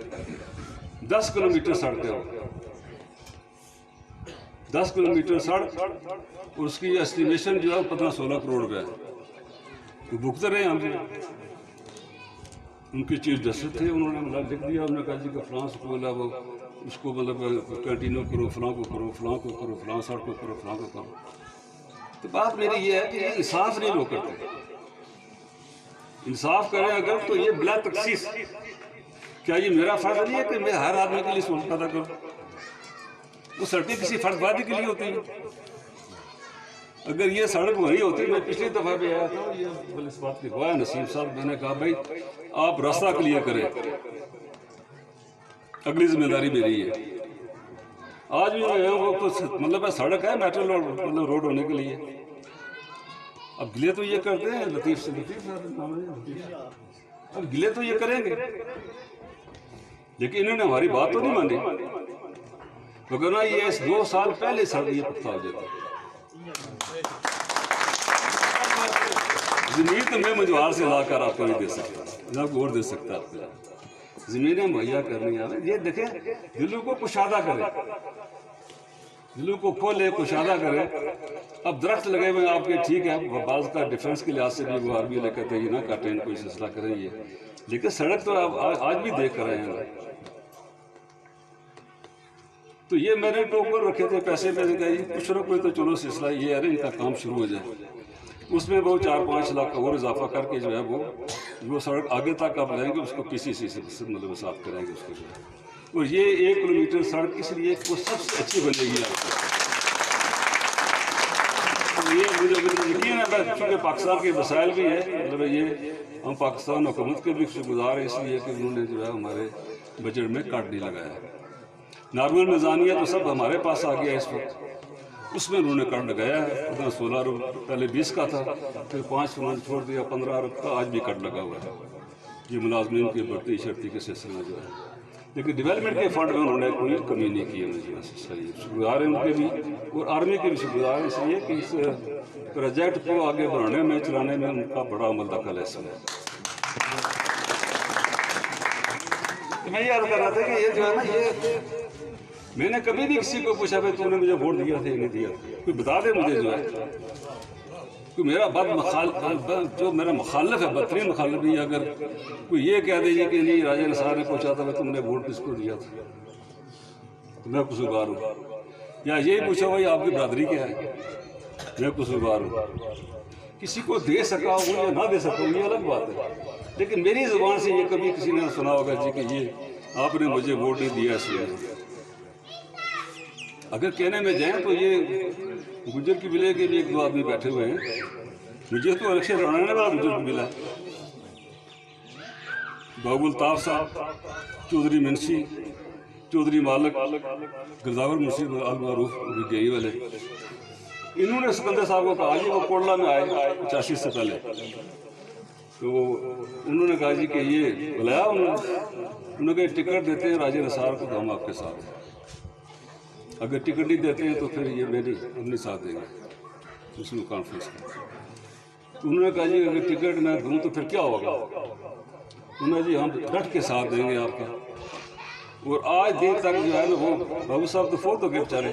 10 کلومیٹر سڑک ہے، 10 کلومیٹر سڑک، اور اس کی ایسٹیمیشن جو ہے 15-16 کروڑ روپے ہے. تو بھگتے رہے ہم. ان کے چیف جسٹس تھے، انہوں نے مطلب لکھ دیا، انہوں نے کہا جی کہ فلاں سکول ہے وہ اس کو مطلب کنٹینیو کرو، فلاں کو کرو، فلاں کو کرو، فلاں سڑک کو کرو، فلاں کو کرو. تو بات میری یہ ہے کہ یہ انصاف نہیں لوگ کرتے. انصاف کریں اگر تو یہ بلا تخصیص. کیا یہ میرا فرض نہیں ہے کہ میں ہر آدمی کے لیے سہولت پیدا کروں؟ وہ سڑکیں کسی فرد وادی کے لیے ہوتی ہیں. اگر یہ سڑک وہی ہوتی، میں پچھلی دفعہ بھی آیا تھا، یہ اس بات کی گواہ نسیم صاحب، میں نے کہا بھائی آپ راستہ کلیئر کریں. اگلی ذمہ داری میری ہے. آج بھی وہ مطلب سڑک ہے میٹرو مطلب روڈ ہونے کے لیے. اب گلے تو یہ کرتے ہیں لطیف سے لطیف، اب گلے تو یہ کریں گے، لیکن انہوں نے ہماری بات تو نہیں مانی، وگرنہ یہ 2 سال پہلے سڑک یہ پختہ ہو جاتا. زمین تو میں مجوار سے لا کر آپ کو نہیں دے سکتا، نہ کوئی اور دے سکتا آپ کو. زمینیں مہیا کرنی ہیں. یہ دیکھیں دلوں کو کشادہ کرے، دلوں کو کھولے کشادہ کرے. اب درخت لگے ہوئے آپ کے ٹھیک ہے، بعض کا ڈیفنس کے لحاظ سے بھی وہ آرمی لے کہتے ہیں یہ نہ کاٹیں، کوئی سلسلہ کریں یہ، لیکن سڑک تو آپ آج بھی دیکھ کر رہے ہیں. تو یہ میں نے ٹوکر رکھے تھے پیسے میں نے کہا کچھ نہ کوئی تو چلو سلسلہ یہ ہے ان کا کام شروع ہو جائے. اس میں وہ 4-5 لاکھ اور اضافہ کر کے جو ہے وہ سڑک آگے تک آپ لائیں گے، اس کو PCC سے مطلب صاف کریں گے اس کو جو ہے. اور یہ 1 کلومیٹر سڑک اس لیے وہ سب سے اچھی بنے گی آپ کو. یہ مجھے یقین ہے چونکہ پاکستان کے وسائل بھی ہے، مطلب یہ ہم پاکستان حکومت کے بھی شکر گزار ہیں اس لیے کہ انہوں نے جو ہے ہمارے بجٹ میں کٹ نہیں لگایا. نارمل میزانیہ تو سب ہمارے پاس آ گیا اس وقت، اس میں انہوں نے کٹ لگایا ہے. 16 ارب پہلے 20 کا تھا، پھر 5 چھوڑ دیا، 15 ارب کا آج بھی کٹ لگا ہوا ہے. یہ ملازمین کی بڑھتی شرطی کے سلسلے میں جو ہے، لیکن ڈیولپمنٹ کے فنڈ میں انہوں نے کوئی کمی نہیں کی ہے. مجھے صحیح شکر گزار ہیں ان کے بھی، اور آرمی کے بھی شکر گزار ہیں اس لیے کہ اس پروجیکٹ کو آگے بڑھانے میں چلانے میں ان کا بڑا عمل دخل ہے اس میں. میں یہ عرض کر رہا تھا کہ یہ جو ہے نا، یہ میں نے کبھی بھی کسی کو پوچھا بھائی تم نے مجھے ووٹ دیا تھا یا نہیں دیا، کوئی بتا دے مجھے جو ہے. کوئی میرا جو میرا مخالف ہے، بدترین مخالف بھی، اگر کوئی یہ کہہ دے کہ نہیں راجہ نثار نے پوچھا تھا تم نے ووٹ کس کو دیا تھا، میں قصوروار ہوں. یا یہی پوچھا بھائی آپ کی برادری کیا ہے، میں قصوروار ہوں. کسی کو دے سکا ہوں یا نہ دے سکا ہوں یہ الگ بات ہے، لیکن میری زبان سے یہ کبھی کسی نے سنا ہوگا جی کہ یہ آپ نے مجھے ووٹ نہیں دیا اس لیے. اگر کہنے میں جائیں تو یہ گجر کی ضلع کے بھی 1-2 آدمی بیٹھے ہوئے ہیں. مجھے تو الیکشن لڑانے والا گجر کی ضلع، بابو الطاف صاحب، چودھری منشی، چودھری مالک، گرداور منشی المعروف گئی والے، انہوں نے سکندر صاحب کو کہا جی وہ کوڑلہ میں آئے 85 سے پہلے، تو انہوں نے کہا جی کہ یہ بلایا انہوں نے کہا ٹکٹ دیتے ہیں راجہ نثار کو تو ہم آپ کے ساتھ ہیں، اگر ٹکٹ نہیں دیتے ہیں تو پھر یہ میری ہم نہیں ساتھ دیں گے. اس میں کانفرنس کی انہوں نے کہا جی اگر ٹکٹ میں دوں تو پھر کیا ہوگا، انہوں نے جی ہم ڈٹ کے ساتھ دیں گے آپ کا. اور آج دن تک جو ہے نا وہ بابو صاحب تو فوت ہو گئے بیچارے،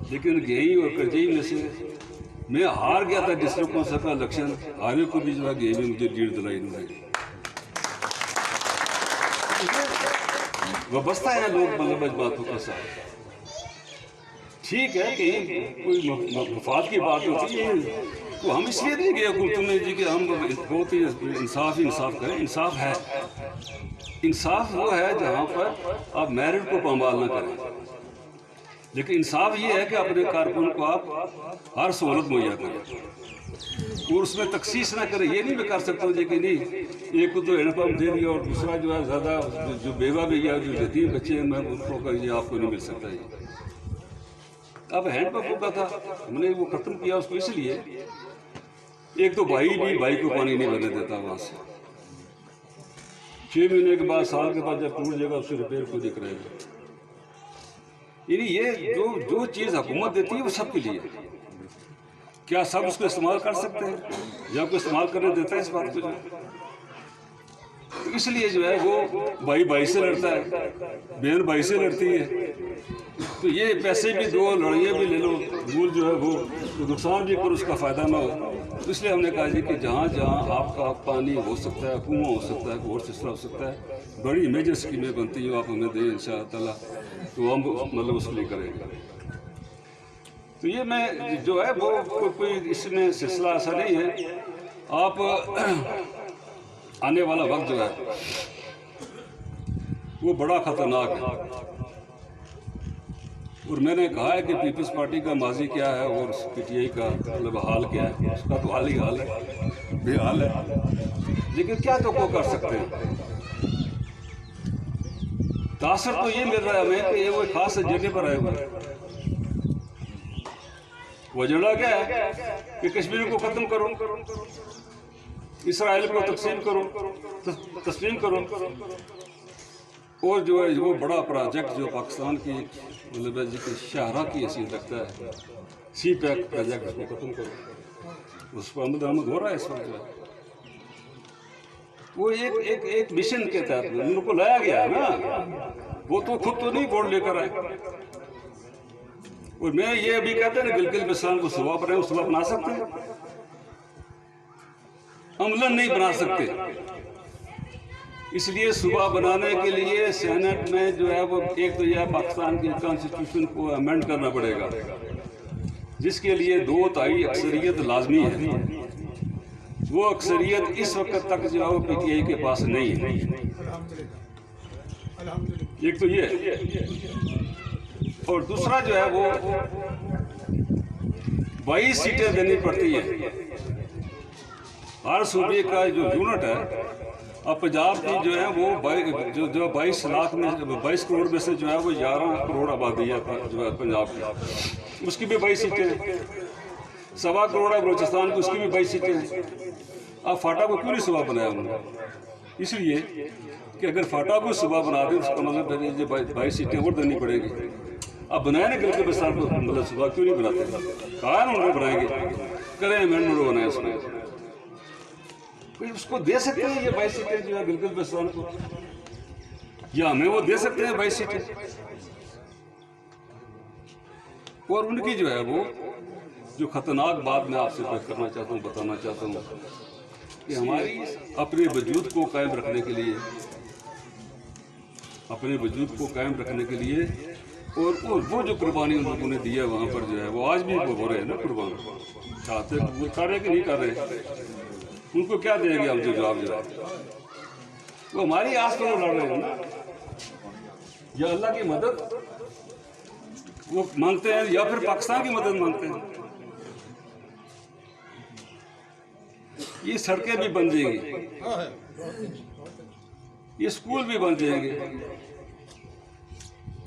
لیکن گئی اور کرجئی میں سے میں ہار گیا تھا ڈسٹرکٹ کونسل کا الیکشن، ہارے کو بھی جو ہے گئی میں مجھے لیڈ دلائی انہوں نے. وابستہ ہیں لوگ مطلب اس باتوں کے ساتھ. ٹھیک ہے کہ کوئی مفاد کی بات ہوتی ہے، تو ہم اس لیے نہیں گئے حکومتوں میں جی کہ ہم بہت ہی انصاف کریں. انصاف ہے، انصاف وہ ہے جہاں پر آپ میرٹ کو پامال نہ کریں، لیکن انصاف یہ ہے کہ اپنے کارکن کو آپ ہر سہولت مہیا کریں اور اس میں تخصیص نہ کریں. یہ نہیں میں کر سکتا ہوں جی کہ نہیں ایک کو تو ہینڈ پمپ دے دیا اور دوسرا جو ہے زیادہ جو بیوہ بھی یا جو یتیم بچے ہیں میں ان کو کہ یہ آپ کو نہیں مل سکتا. اب ہینڈ پمپ کا تھا ہم نے وہ ختم کیا اس کو اس لیے، ایک تو بھائی بھی بھائی کو پانی نہیں بھرنے دیتا وہاں سے، 6 مہینے کے بعد سال کے بعد جب ٹوٹ جائے گا اس سے ریپیئر کو دکھ رہے گا. یعنی یہ جو چیز حکومت دیتی ہے وہ سب کے لیے، کیا سب اس کو استعمال کر سکتے ہیں یا کوئی استعمال کرنے دیتا ہے اس بات کو؟ اس لیے جو ہے وہ بھائی سے لڑتا ہے، بہن بھائی سے لڑتی ہے. تو یہ پیسے بھی دو لڑائیاں بھی لے لو، رول جو ہے وہ نقصان بھی کرو اس کا فائدہ نہ ہو. اس لیے ہم نے کہا جی کہ جہاں جہاں آپ کا پانی ہو سکتا ہے، کنواں ہو سکتا ہے، اور سلسلہ ہو سکتا ہے، بڑی میجر اسکیمیں بنتی ہیں آپ ہمیں دیں انشاءاللہ تعالیٰ تو ہم مطلب اس کے لیے کریں گے. تو یہ میں جو ہے وہ کوئی اس میں سلسلہ ایسا نہیں ہے. آپ آنے والا وقت جو ہے وہ بڑا خطرناک ہے، اور میں نے کہا ہے کہ پیپلز پارٹی کا ماضی کیا ہے اور PTI کا مطلب حال کیا ہے. اس کا تو حال ہی حال ہے، بے حال ہے، لیکن کیا تو کو کر سکتے ہیں. تاثر تو یہ مل رہا ہے ہمیں کہ یہ وہ خاص جگہ پر آئے ہوئے ہیں. وہ ایجنڈا کیا ہے کہ کشمیر کو ختم کرو، اسرائیل کو تقسیم کرو، تسلیم کرو، اور جو ہے وہ بڑا پروجیکٹ جو پاکستان کی مطلب ہے کہ شاہراہ کی حیثیت رکھتا ہے، سی پیک پروجیکٹ، اس کو ختم کرو. اس پر عمل درآمد ہو رہا ہے اس وقت جو ہے. وہ ایک مشن کے تحت ان کو لایا گیا ہے نا، وہ تو خود تو نہیں بورڈ لے کر آئے. اور میں یہ ابھی کہتے ہیں نا گلگت بلتستان کو صوبہ بنائے، وہ صوبہ بنا سکتے ہیں؟ عملاً نہیں بنا سکتے. اس لیے صوبہ بنانے کے لیے سینٹ میں جو ہے وہ ایک تو یہ پاکستان کی کانسٹیٹیوشن کو امینڈ کرنا پڑے گا، جس کے لیے 2/3 اکثریت لازمی ہے. وہ اکثریت اس وقت تک جو ہے وہ پی ٹی آئی کے پاس نہیں ہے. ایک تو یہ، اور دوسرا جو ہے وہ 22 سیٹیں دینی پڑتی ہیں ہر صوبے کا جو یونٹ ہے. اب پنجاب کی جو ہے وہ 22 لاکھ میں 22 کروڑ میں سے جو ہے وہ 11 کروڑ آبادی ہے جو ہے پنجاب کی، اس کی بھی 22 سیٹیں ہیں. 1.25 کروڑ ہے بلوچستان کی، اس کی بھی 22 سیٹیں ہیں. اب فاٹا کو کیوں نہیں صوبہ بنایا انہوں نے؟ اس لیے کہ اگر فاٹا کو صوبہ بنا دیں اس کا مطلب 22 سیٹیں اور دینی پڑے گی. اب بنایا نا گلگت بلتستان کو مطلب صوبہ کیوں نہیں بناتے؟ کہا ہے انہوں نے بنائیں گے، کریں امینڈمنٹ بنائیں اس میں. اس کو دے سکتے ہیں یہ 22 سیٹیں جو ہے گلگت بلتستان کو، یا ہمیں وہ دے سکتے ہیں 22 سیٹیں. اور ان کی جو ہے وہ جو خطرناک بات میں آپ سے کرنا چاہتا ہوں، بتانا چاہتا ہوں کہ ہماری اپنے وجود کو قائم رکھنے کے لیے، اپنے وجود کو قائم رکھنے کے لیے، اور وہ جو قربانی ان لوگوں نے دی ہے وہاں پر جو ہے وہ آج بھی وہ ہو رہے ہیں نا قربان. چاہتے وہ کر رہے کہ نہیں کر رہے، ان کو کیا دیں گے ہم جو جواب جو ہے؟ وہ ہماری آس پر لڑ رہے ہیں نا، یا اللہ کی مدد وہ مانگتے ہیں یا پھر پاکستان کی مدد مانگتے ہیں. یہ سڑکیں بھی بن جائیں گی، یہ اسکول بھی بن جائیں گے.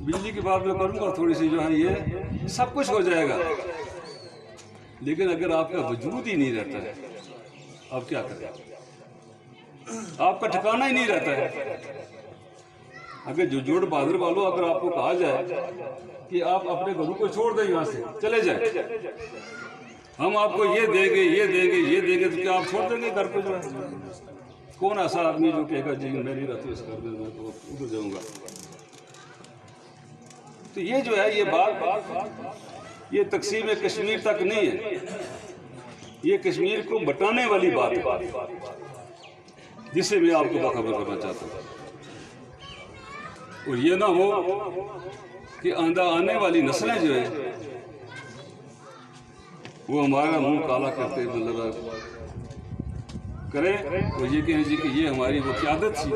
بجلی کی بات میں کروں گا تھوڑی سی، جو ہے یہ سب کچھ ہو جائے گا. لیکن اگر آپ کا وجود ہی نہیں رہتا ہے آپ کیا کریں؟ آپ کا ٹھکانہ ہی نہیں رہتا ہے. اگر جو جوڑ بہادر والوں اگر آپ کو کہا جائے کہ آپ اپنے گھروں کو چھوڑ دیں، یہاں سے چلے جائیں، ہم آپ کو یہ دیں گے یہ دیں گے یہ دیں گے، تو کیا آپ چھوڑ دیں گے گھر کو؟ جو ہے کون ایسا آدمی جو کہے گا جی میں نہیں رہتی اس گھر میں، تو ادھر جاؤں گا؟ تو یہ جو ہے یہ بات یہ تقسیم کشمیر تک نہیں ہے، یہ کشمیر کو بٹانے والی بات ہے، جسے میں آپ کو باخبر کرنا چاہتا ہوں. اور یہ نہ ہو کہ آنے والی نسلیں جو ہیں وہ ہمارا منہ کالا کرتے مطلب کریں، اور یہ کہیں جی کہ یہ ہماری وہ قیادت تھی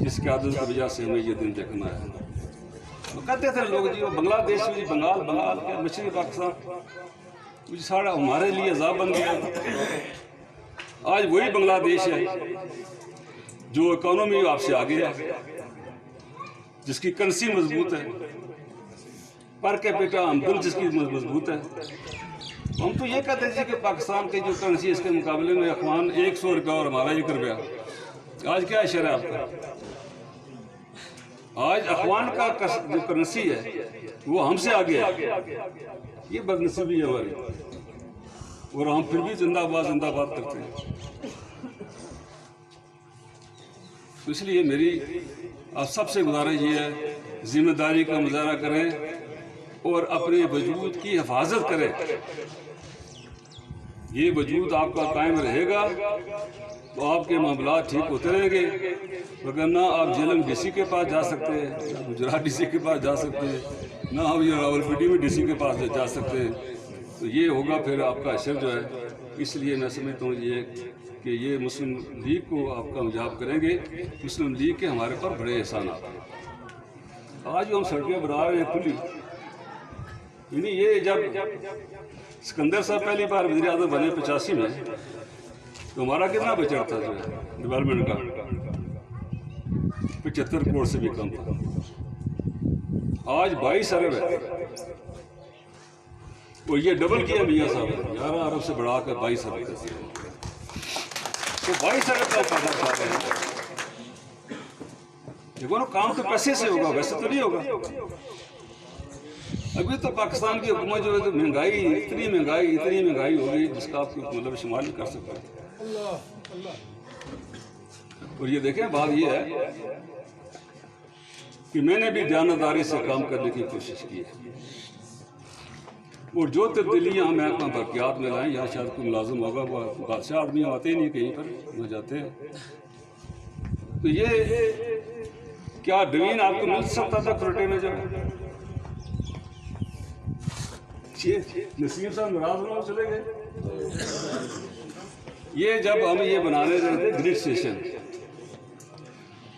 جس قیادت کی وجہ سے ہمیں یہ دن دیکھنا ہے. وہ کہتے تھے لوگ جی وہ بنگلہ دیش میں بنگال کے مشرقی پاکستان سارا ہمارے لیے عذاب بن گیا. آج وہی بنگلہ دیش ہے جو اکانومی آپ سے آگے ہے، جس کی کرنسی مضبوط ہے، پر کیپیٹا آمدن جس کی مضبوط ہے. ہم تو یہ کہتے ہیں کہ پاکستان کی جو کرنسی ہے اس کے مقابلے میں اخوان 100 روپیہ اور ہمارا 1 روپیہ. آج کیا اشارہ ہے آپ کا؟ آج اخوان کا جو کرنسی ہے وہ ہم سے آگے ہے. یہ بدنصیبی ہے ہماری، اور ہم پھر بھی زندہ باد کرتے ہیں. تو اس لیے میری آپ سب سے گزارش یہ ہے ذمہ داری کا مظاہرہ کریں اور اپنے وجود کی حفاظت کریں. یہ وجود آپ کا قائم رہے گا تو آپ کے معاملات ٹھیک ہوتے رہیں گے، وگرنہ آپ جیلم ڈی سی کے پاس جا سکتے ہیں، نہ گجرات ڈی سی کے پاس جا سکتے ہیں، نہ ہم یہ راولپنڈی میں ڈی سی کے پاس جا سکتے ہیں. تو یہ ہوگا پھر آپ کا اشر جو ہے. اس لیے میں سمجھتا ہوں یہ کہ یہ مسلم لیگ کو آپ کامیاب کریں گے. مسلم لیگ کے ہمارے پر بڑے احسانات ہیں. آج جو ہم سڑکیں بنا رہے ہیں کھلی، یعنی یہ جب سکندر صاحب پہلی بار وزیر اعظم بنے 85 میں، تو ہمارا کتنا بجٹ تھا جو ہے ڈیولپمنٹ کا؟ 75 کروڑ سے بھی کم تھا. آج 22 ارب ہے، وہ یہ ڈبل کیا میاں صاحب نے، 11 ارب سے بڑھا کر 22 ارب کر دیا، تو 22 ارب کا فائدہ اٹھا رہے ہیں۔ دیکھو نا، کام تو پیسے سے ہوگا، ویسے تو نہیں ہوگا۔ ابھی تو پاکستان کی حکومت جو ہے تو مہنگائی اتنی مہنگائی ہوگی جس کا آپ مطلب شمار نہیں کر سکتے۔ اور یہ دیکھیں، بات یہ ہے کہ میں نے بھی دیانتداری سے کام کرنے کی کوشش کی ہے، اور جو تبدیلیاں محکمہ برقیات میں لائیں، یہاں شاید کوئی ملازم ہوگا، وہ بادشاہ آدمی آتے ہی نہیں کہیں پر، وہ جاتے ہیں۔ تو یہ کیا ڈوین آپ کو مل سکتا تھا کھروٹے میں؟ جب نسیم صاحب ناراض ہونا چلے گئے، یہ جب ہم یہ بنانے رہے تھے گریڈ اسٹیشن،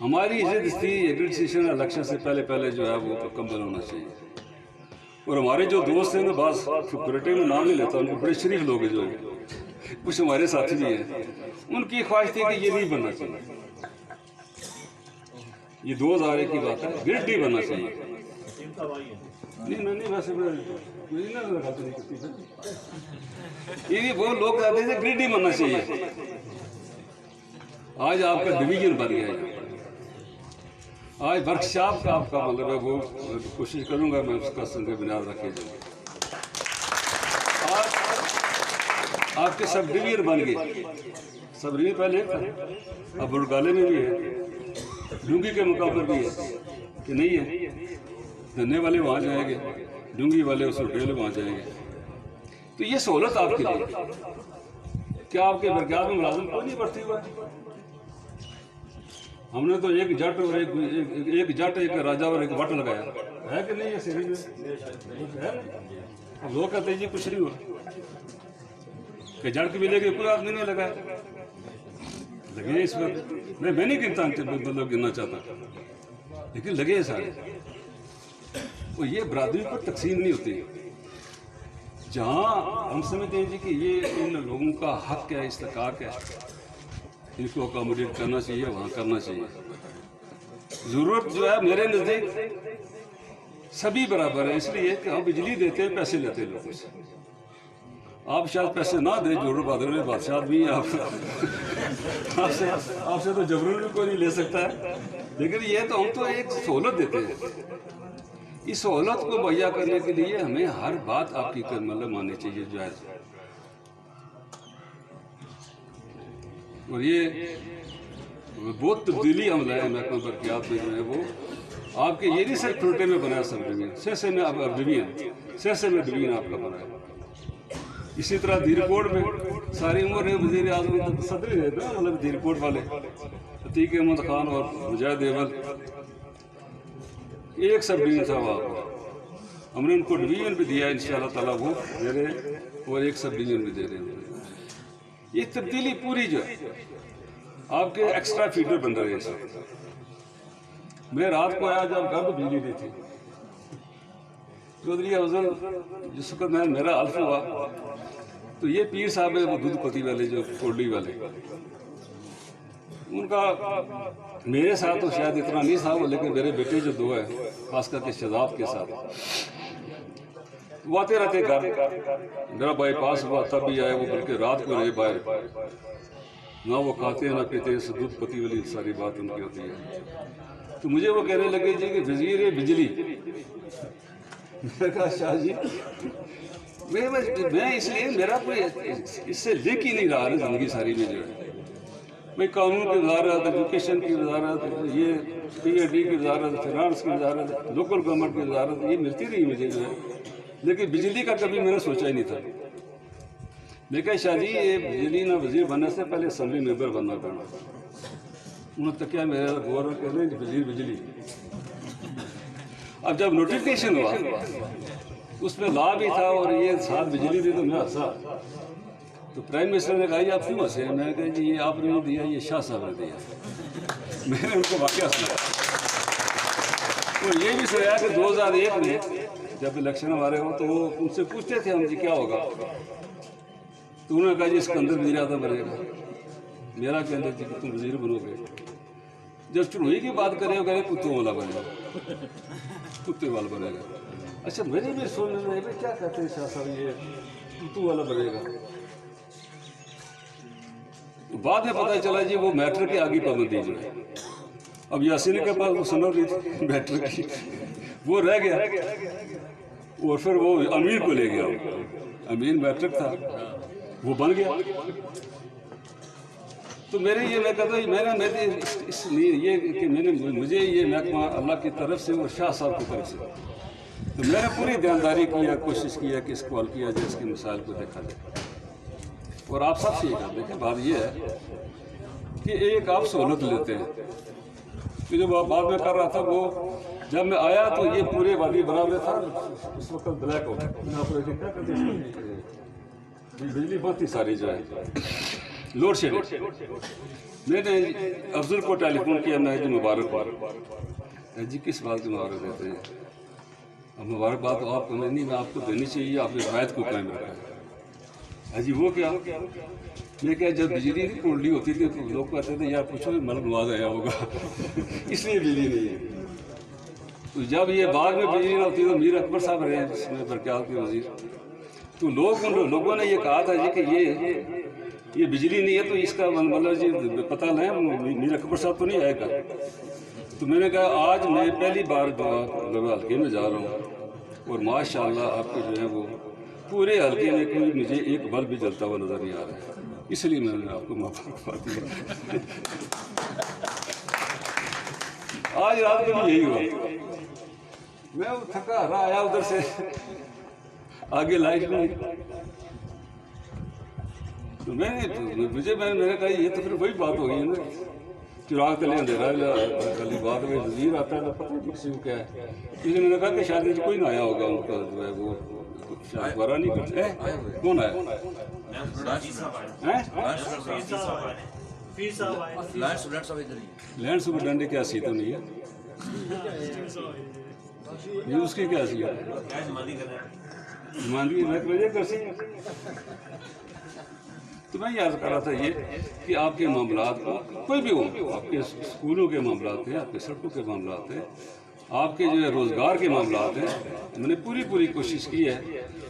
ہماری ضد تھی یہ گریڈ اسٹیشن الیکشن سے پہلے جو ہے وہ مکمل ہونا چاہیے۔ اور ہمارے جو دوست ہیں نا، بعض کھروٹے میں نام نہیں لیتا، ان کو بڑے شریف لوگ ہیں جو ہیں، کچھ ہمارے ساتھی بھی ہیں، ان کی خواہش تھی کہ یہ نہیں بننا چاہیے، یہ 2001 کی بات ہے، گریڈ نہیں بننا چاہیے۔ نہیں ویسے یہ وہ لوگ کہتے تھے گریڈ نہیں بننا چاہیے۔ آج آپ کا ڈویژن بن گیا ہے، آج ورک شاپ کا آپ کا مطلب ہے، وہ کوشش کروں گا میں اس کا سنگ بنیاد رکھے جائے۔ آج آپ کے سب ڈویژن بن گئے، سب ڈویژن پہلے تھا، اب برگالے میں بھی ہے، ڈونگی کے مقام پر بھی ہے کہ نہیں ہے، دھنے والے وہاں جائیں گے، ڈونگی والے اس ہوٹل وہاں جائیں گے۔ تو یہ سہولت آپ کے لیے، کیا آپ کے برقیات میں ملازم کوئی نہیں بڑھتی ہوا ہے؟ ہم نے تو ایک جٹ اور ایک راجہ اور ایک وٹ لگایا ہے کہ نہیں؟ یہ سری میں لوگ کہتے ہیں جی کچھ نہیں ہوا، کہ جٹ کے ملے گی کوئی آدمی نہیں لگایا، لگے اس وقت میں نہیں گنتا، مطلب گننا چاہتا، لیکن لگے سارے۔ اور یہ برادری پر تقسیم نہیں ہوتی، جہاں ہم سمجھتے ہیں جی کہ یہ ان لوگوں کا حق ہے، استحقاق ہے، ان کو اکاموڈیٹ کرنا چاہیے، وہاں کرنا چاہیے۔ ضرورت جو ہے میرے نزدیک سبھی برابر ہے، اس لیے کہ ہم بجلی دیتے ہیں، پیسے لیتے ہیں لوگوں سے۔ آپ شاید پیسے نہ دیں، جوڑ بہادر میں بادشاہ بھی ہیں آپ سے تو جبرن بھی کوئی نہیں لے سکتا ہے، لیکن یہ تو ہم تو ایک سہولت دیتے ہیں۔ اس سہولت کو مہیا کرنے کے لیے ہمیں ہر بات آپ کی مطلب ماننی چاہیے، جائز۔ اور یہ بہت تبدیلی ہم لائے محکمہ برقیات میں جو ہے وہ آپ کے، یہ نہیں صرف کھروٹے میں بنایا سب ڈویژن، سرسے میں اب ڈویژن، سرسے میں ڈویژن آپ کا بنایا۔ اسی طرح دھیرکوٹ میں ساری عمر وزیر اعظم صدر ہی رہتے ہیں، مطلب دھیرکوٹ والے عتیق احمد خان اور مجاہد ایول، ایک سب ڈویژن تھا وہاں پر، ہم نے ان کو ڈویژن بھی دیا، انشاءاللہ تعالیٰ وہ دے رہے ہیں، اور ایک سب ڈویژن بھی دے رہے ہیں۔ یہ تبدیلی پوری جو ہے آپ کے ایکسٹرا فیڈر بن رہے ہیں۔ میں رات کو آیا جب گھر بجلی دی تھی، چودھری افضل جس وقت میرا حلف ہوا، تو یہ پیر صاحب ہے وہ دودھ پتی والے جو کوڈلی والے، ان کا میرے ساتھ تو شاید اتنا نہیں تھا وہ، لیکن میرے بیٹے جو دو ہیں خاص کر کے شہزاد کے ساتھ وہ آتے رہتے گھر، میرا بائی پاس ہوا تب بھی آئے وہ، بلکہ رات کو رہے باہر، نہ وہ کھاتے ہیں نہ پیتے ہیں، دودھ پتی والی ساری بات ان کی ہوتی ہے۔ تو مجھے وہ کہنے لگے جی کہ وزیر بجلی، میں کہا شاہ جی میں اس لیے میرا کوئی اس سے لنک ہی نہیں رہا زندگی ساری میں جو ہے، میں قانون کی وزارت، ایجوکیشن کی وزارت، یہ PhD کی وزارت، فائنانس کی وزارت، لوکل گورنمنٹ کی وزارت، یہ ملتی رہی مجھے جو ہے، لیکن بجلی کا کبھی میں نے سوچا ہی نہیں تھا۔ میں کہا شاہ جی یہ بجلی نہ وزیر بننے سے پہلے اسمبلی ممبر بننا پڑنا۔ انہوں نے کیا میرا گورنر کہہ رہے ہیں بجلی۔ اب جب نوٹیفکیشن ہوا اس میں لا بھی تھا اور یہ ساتھ بجلی دی، تو میں ہنسا، تو پرائم منسٹر نے کہا یہ آپ کیوں ہنسے؟ میں نے کہا جی یہ آپ نے نہیں دیا، یہ شاہ صاحب نے دیا۔ میں نے ان کو واقعہ سنایا، تو یہ بھی سنایا کہ 2001 میں جب الیکشن ہمارے ہو تو وہ ان سے پوچھتے تھے ہم جی کیا ہوگا، تو انہوں نے کہا جی اس کے اندر وزیر اعظم بنے گا، میرا کہ اندر جی کہ تم وزیر بنو گے۔ جب چڑوئی کی بات کرے گا کتوں والا بنے گا، کتے والا بنے گا۔ اچھا میرے بھی سننے میں کیا کہتے ہیں شاہ صاحب یہ کتوں والا بنے گا؟ بعد میں پتہ چلا جی وہ میٹر کی آگے پابندی جو ہے، اب یاسین کے پاس وہ سنو تھی میٹر کی، وہ رہ گیا اور پھر وہ امیر کو لے گیا، امیر میٹرک تھا وہ بن گیا۔ تو میرے یہ میں کہتا ہوں اس لیے یہ کہ مجھے یہ محکمہ اللہ کی طرف سے اور شاہ صاحب کی طرف سے، تو میں نے پوری دینداری کیا، کوشش کیا کہ اس کو حل کیا جائے، اس کی مثال کو دیکھا جائے۔ اور آپ سب سے یہ کہتے ہیں کہ بات یہ ہے کہ ایک آپ سہولت لیتے ہیں کہ جو بعد میں کر رہا تھا وہ جب میں آیا تو یہ پورے وادی برابر تھا، اس وقت بلیک ہو گیا، بجلی بہت ہی ساری جو ہے لوڈ شیڈنگ۔ میں نے افضل کو ٹیلی فون کیا، میں جی مبارک جی کس بات کی مبارک دیتے ہیں؟ اب مبارکباد تو آپ کو نہیں، میں آپ کو دینی چاہیے، آپ نے روایت کو قائم رکھا ہے جی۔ وہ کیا میں کیا جب بجلی کی کنڈلی ہوتی تھی تو لوگ کہتے تھے یار پوچھو ملک نواز آیا ہوگا اس لیے بجلی نہیں ہے۔ تو جب یہ بعد میں بجلی نہ ہوتی تو میر اکبر صاحب رہے جس میں برقیات کے وزیر، تو لوگوں نے یہ کہا تھا جی کہ یہ بجلی نہیں ہے تو اس کا مطلب جی پتہ لیں میر اکبر صاحب تو نہیں آئے گا۔ تو میں نے کہا آج میں پہلی بار حلقے میں جا رہا ہوں اور ماشاءاللہ آپ کے جو ہے وہ پورے حلقے میں کوئی مجھے ایک بلب بھی جلتا ہوا نظر نہیں آ رہا ہے، اس لیے میں نے آپ کو مبارکباد دیا۔ آج رات کو بھی یہی ہوا، میں وہ تھکا ہرا آیا ادھر سے، آگے لائٹ نہیں، تو میں نے کہا یہ تو پھر وہی بات ہو گئی ہے نا، چراغ تلے اندھیرا گلی بات میں وزیر آتا ہے تو پتہ نہیں کسی کو کیا ہے، اس لیے میں نے کہا کہ شاید کوئی نہ آیا ہوگا، ان کا جو ہے وہ شاید ورا نہیں کرتے۔ کون آیا؟ لینڈ سپرنٹینڈنٹ کی حیثیت تو نہیں ہے، یہ اس کی کیا حیثیت ہے؟ نمائندگی میں کر سکیں۔ تو میں یہ عرض کر رہا تھا یہ کہ آپ کے معاملات کو کوئی بھی ہو، آپ کے اسکولوں کے معاملات ہیں، آپ کے سڑکوں کے معاملات ہیں، آپ کے جو ہے روزگار کے معاملات ہیں، میں نے پوری کوشش کی ہے،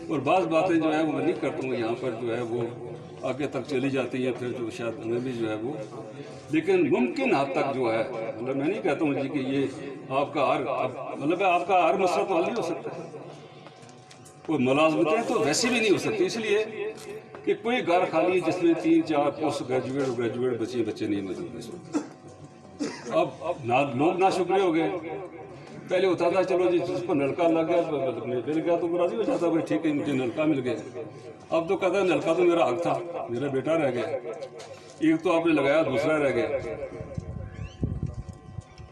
اور بعض باتیں جو ہے وہ میں نہیں کرتا ہوں یہاں پر جو ہے وہ آگے تک چلی جاتی ہے، پھر جو شاید ہمیں بھی جو ہے وہ، لیکن ممکن حد تک جو ہے مطلب میں نہیں کہتا ہوں جی کہ یہ آپ کا آپ کا ہر مسئلہ تو حل نہیں ہو سکتا، کوئی ملازمتیں تو ویسی بھی نہیں ہو سکتی، اس لیے کہ کوئی گھر خالی ہے جس میں 3-4 پوسٹ گریجویٹ بچے نہیں موجود اس وقت۔ اب لوگ ناشکرے ہو گئے، پہلے ہوتا تھا چلو جی جس کو نلکا لگ گیا مل گیا تو راضی ہو جاتا بھائی ٹھیک ہے مجھے نلکا مل گیا، اب تو کہتا ہے نلکا تو میرا حق تھا، میرا بیٹا رہ گیا، ایک تو آپ نے لگایا دوسرا رہ گیا۔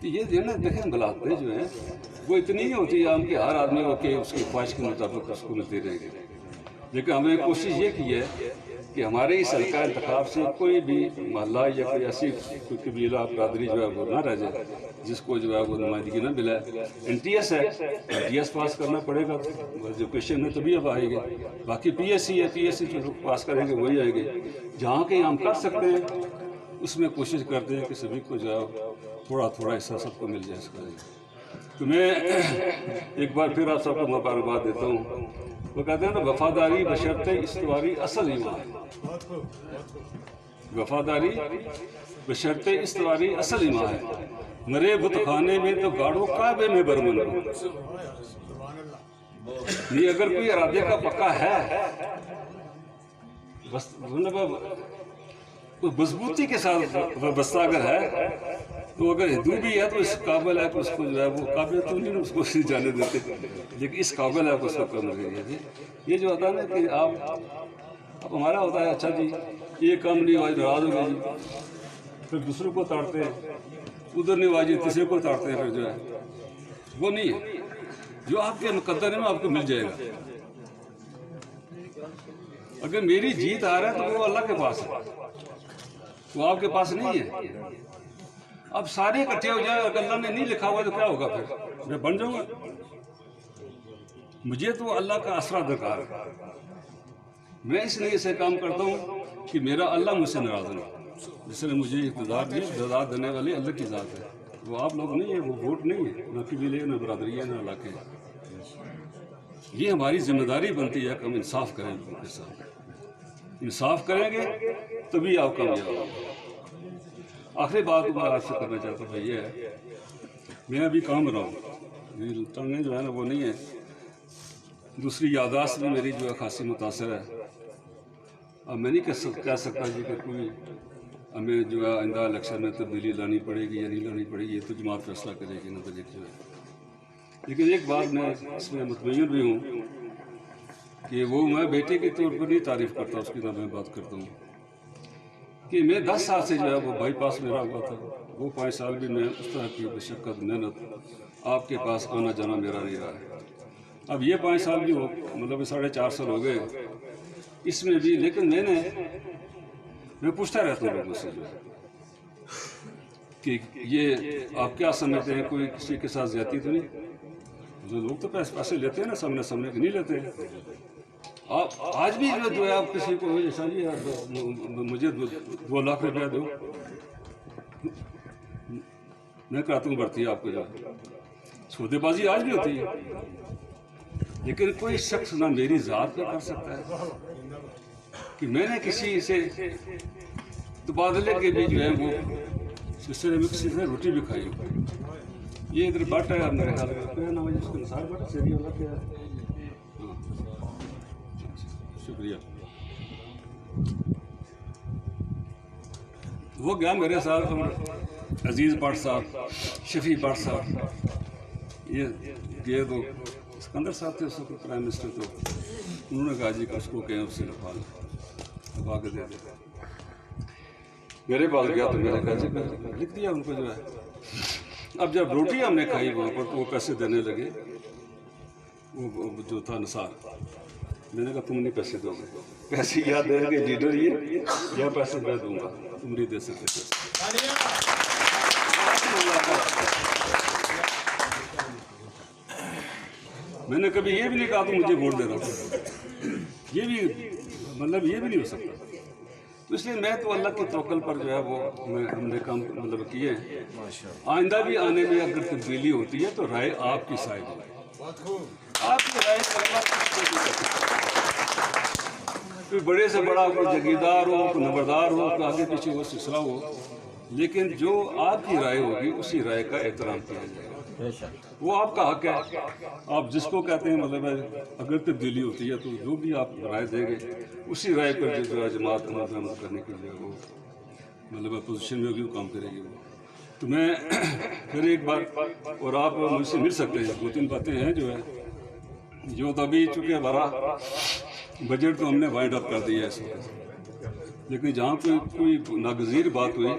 یہ جو ہے نا دیکھیں ملازمتیں جو ہیں وہ اتنی نہیں ہوتی عام کہ ہر آدمی کو کہ اس کی خواہش کے مطابق اس کو ملتی رہے گی، لیکن ہمیں کوشش یہ کی ہے کہ ہمارے اس حلقہ انتخاب سے کوئی بھی محلہ یا کوئی ایسی کوئی قبیلہ برادری جو ہے وہ نہ رہ جائے جس کو جو ہے وہ نمائندگی نہ ملے۔ NTS ہے، NTS پاس کرنا پڑے گا، ایجوکیشن میں تبھی اب آئے گی، باقی PSC ہے، PSC جو پاس کریں گے وہی آئے گی۔ جہاں کہ ہم کر سکتے ہیں اس میں کوشش کرتے ہیں کہ سبھی کو جو ہے تھوڑا حصہ سب کو مل جائے اس کا۔ تو میں ایک بار پھر آپ سب کو مبارکباد دیتا ہوں۔ وہ کہتے ہیں نا وفاداری بشرط استواری اصل ایمان ہے، وفاداری بشرط استواری اصل ایمان ہے، مرے بت خانے میں تو گاڑو کعبے میں برمن ہو۔ یہ اگر کوئی ارادے کا پکا ہے مضبوطی کے ساتھ وابستہ اگر ہے تو اگر ہندو بھی ہے تو اس قابل ہے کہ اس کو جو ہے وہ قابل تو نہیں اس کو جانے دیتے، لیکن اس قابل ہے کہ اس کو کرنا چاہیے۔ یہ جو ہوتا ہے نا کہ آپ ہمارا ہوتا ہے اچھا جی یہ کام نہیں ہوا ناراض ہو گئے جی، پھر دوسروں کو تاڑتے ہیں، ادھر نہیں ہوا جی تیسرے کو تاڑتے ہیں، پھر جو ہے وہ نہیں ہے، جو آپ کے مقدر ہے نا آپ کو مل جائے گا۔ اگر میری جیت آ رہا ہے تو وہ اللہ کے پاس ہے، وہ آپ کے پاس نہیں ہے۔ اب سارے اکٹھے ہو جائے، اگر اللہ نے نہیں لکھا ہوا تو کیا ہوگا، پھر میں بن جاؤں گا۔ مجھے تو اللہ کا آسرا درکار ہے، میں اس لیے سے کام کرتا ہوں کہ میرا اللہ مجھ سے ناراض نہیں، جس نے مجھے اقتدار دی، اقتدار دینے والی اللہ کی ذات ہے۔ وہ آپ لوگ نہیں ہیں، وہ ووٹ نہیں ہے، نہ قبیلے نہ برادری ہے نہ علاقے. یہ ہماری ذمہ داری بنتی ہے کہ ہم انصاف کریں لوگوں کے ساتھ. انصاف کریں گے تبھی آپ کامیاب ہوں گے. آخری بات میں آپ سے کرنا چاہتا ہوں یہ ہے، میں ابھی کام رہا ہوں، میری ٹانگیں جو ہے نا وہ نہیں ہے، دوسری یادداشت بھی میری جو ہے خاصی متاثر ہے. اب میں نہیں کہہ سکتا جی کہ کوئی ہمیں جو ہے آئندہ الیکشن میں تبدیلی لانی پڑے گی یا نہیں لانی پڑے گی، یہ تو جماعت فیصلہ کرے گی نتیجہ جو ہے. لیکن ایک بات میں اس میں مطمئن بھی ہوں کہ وہ میں بیٹے کے طور پر نہیں تعریف کرتا، اس کی طرح میں بات کرتا ہوں کہ میں 10 سال سے جو ہے وہ بائی پاس میرا ہوا تھا، وہ 5 سال بھی میں اس طرح کی مشقت محنت آپ کے پاس آنا جانا میرا نہیں رہا ہے. اب یہ 5 سال بھی ہو مطلب 4.5 سال ہو گئے اس میں بھی، لیکن میں پوچھتا رہتا ہوں لوگوں سے جو ہے کہ یہ آپ کیا سمجھتے ہیں، کوئی کسی کے ساتھ زیادتی تو نہیں؟ جو لوگ تو پیسے لیتے ہیں نا سامنے کہ نہیں لیتے ہیں. آپ آج بھی جو ہے آپ کسی کو ایسا مجھے 2 لاکھ روپیہ دو، میں کراتا ہوں بھرتی آپ کو، جو سودے بازی آج بھی ہوتی ہے. لیکن کوئی شخص نہ میری ذات پہ کر سکتا ہے کہ میں نے کسی سے تبادلے کے بھی جو ہے وہ سلسلے میں کسی سے روٹی بھی کھائی ہو. یہ ادھر بٹ ہے آپ میرے خیال میں کیا نام ہے جس کو نثار بٹ سیری والا کیا ہے. شکریہ. وہ گیا میرے ساتھ عزیز بٹ صاحب، شفیع بٹ صاحب، یہ گئے تو سکندر صاحب تھے اس وقت پرائم منسٹر، تو انہوں نے کہا جی کہ اس کو کہیں اس سے لکھوا کے دے دے. میرے پاس گیا تو میں نے کہا جی لکھ دیا ان کو جو ہے. اب جب روٹی ہم نے کھائی وہاں پر تو وہ پیسے دینے لگے، وہ جو تھا نثار. میں نے کہا تم نہیں پیسے دو گے، پیسے یا دیں گے لیڈر یہ یا پیسے میں دوں گا، تم نہیں دے سکتے پیسے. میں نے کبھی یہ بھی نہیں کہا تو مجھے ووٹ دے رہا ہوں، یہ بھی مطلب یہ بھی نہیں ہو سکتا. تو اس لیے میں تو اللہ کے توکل پر جو ہے وہ ہم نے کام مطلب کیے ہیں. آئندہ بھی آنے میں اگر تبدیلی ہوتی ہے تو رائے آپ کی سائڈ ہے، آپ کی رائے کوئی بڑے سے بڑا، کوئی جگیردار ہو، کوئی نمبردار ہو، کوئی آگے پیچھے وہ سلسلہ ہو، لیکن جو آپ کی رائے ہوگی اسی رائے کا احترام کیا جائے گا. وہ آپ کا حق ہے. آپ جس کو کہتے ہیں مطلب اگر تبدیلی ہوتی ہے تو جو بھی آپ رائے دیں گے اسی رائے پر جو جماعت عمل کرنے کے لیے وہ مطلب اپوزیشن میں بھی کام کرے گی. وہ تو میں پھر ایک بار، اور آپ مجھ سے مل سکتے ہیں، 2-3 باتیں ہیں جو ہے جو تو ابھی چونکہ ہمارا بجٹ تو ہم نے وائنڈ اپ کر دیا ہے اس وقت، لیکن جہاں کوئی ناگزیر بات ہوئی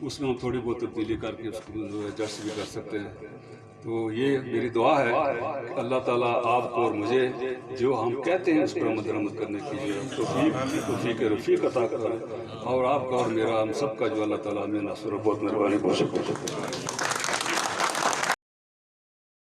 اس میں ہم تھوڑی بہت تبدیلی کر کے اس کو جو ہے ایڈجسٹ بھی کر سکتے ہیں. تو یہ میری دعا ہے کہ اللہ تعالیٰ آپ کو اور مجھے جو ہم کہتے ہیں اس پر عمل کرنے کی توفیق رفیق عطا کرے، اور آپ کا اور میرا ہم سب کا جو اللہ تعالیٰ میں ناصر و بہت مہربانی.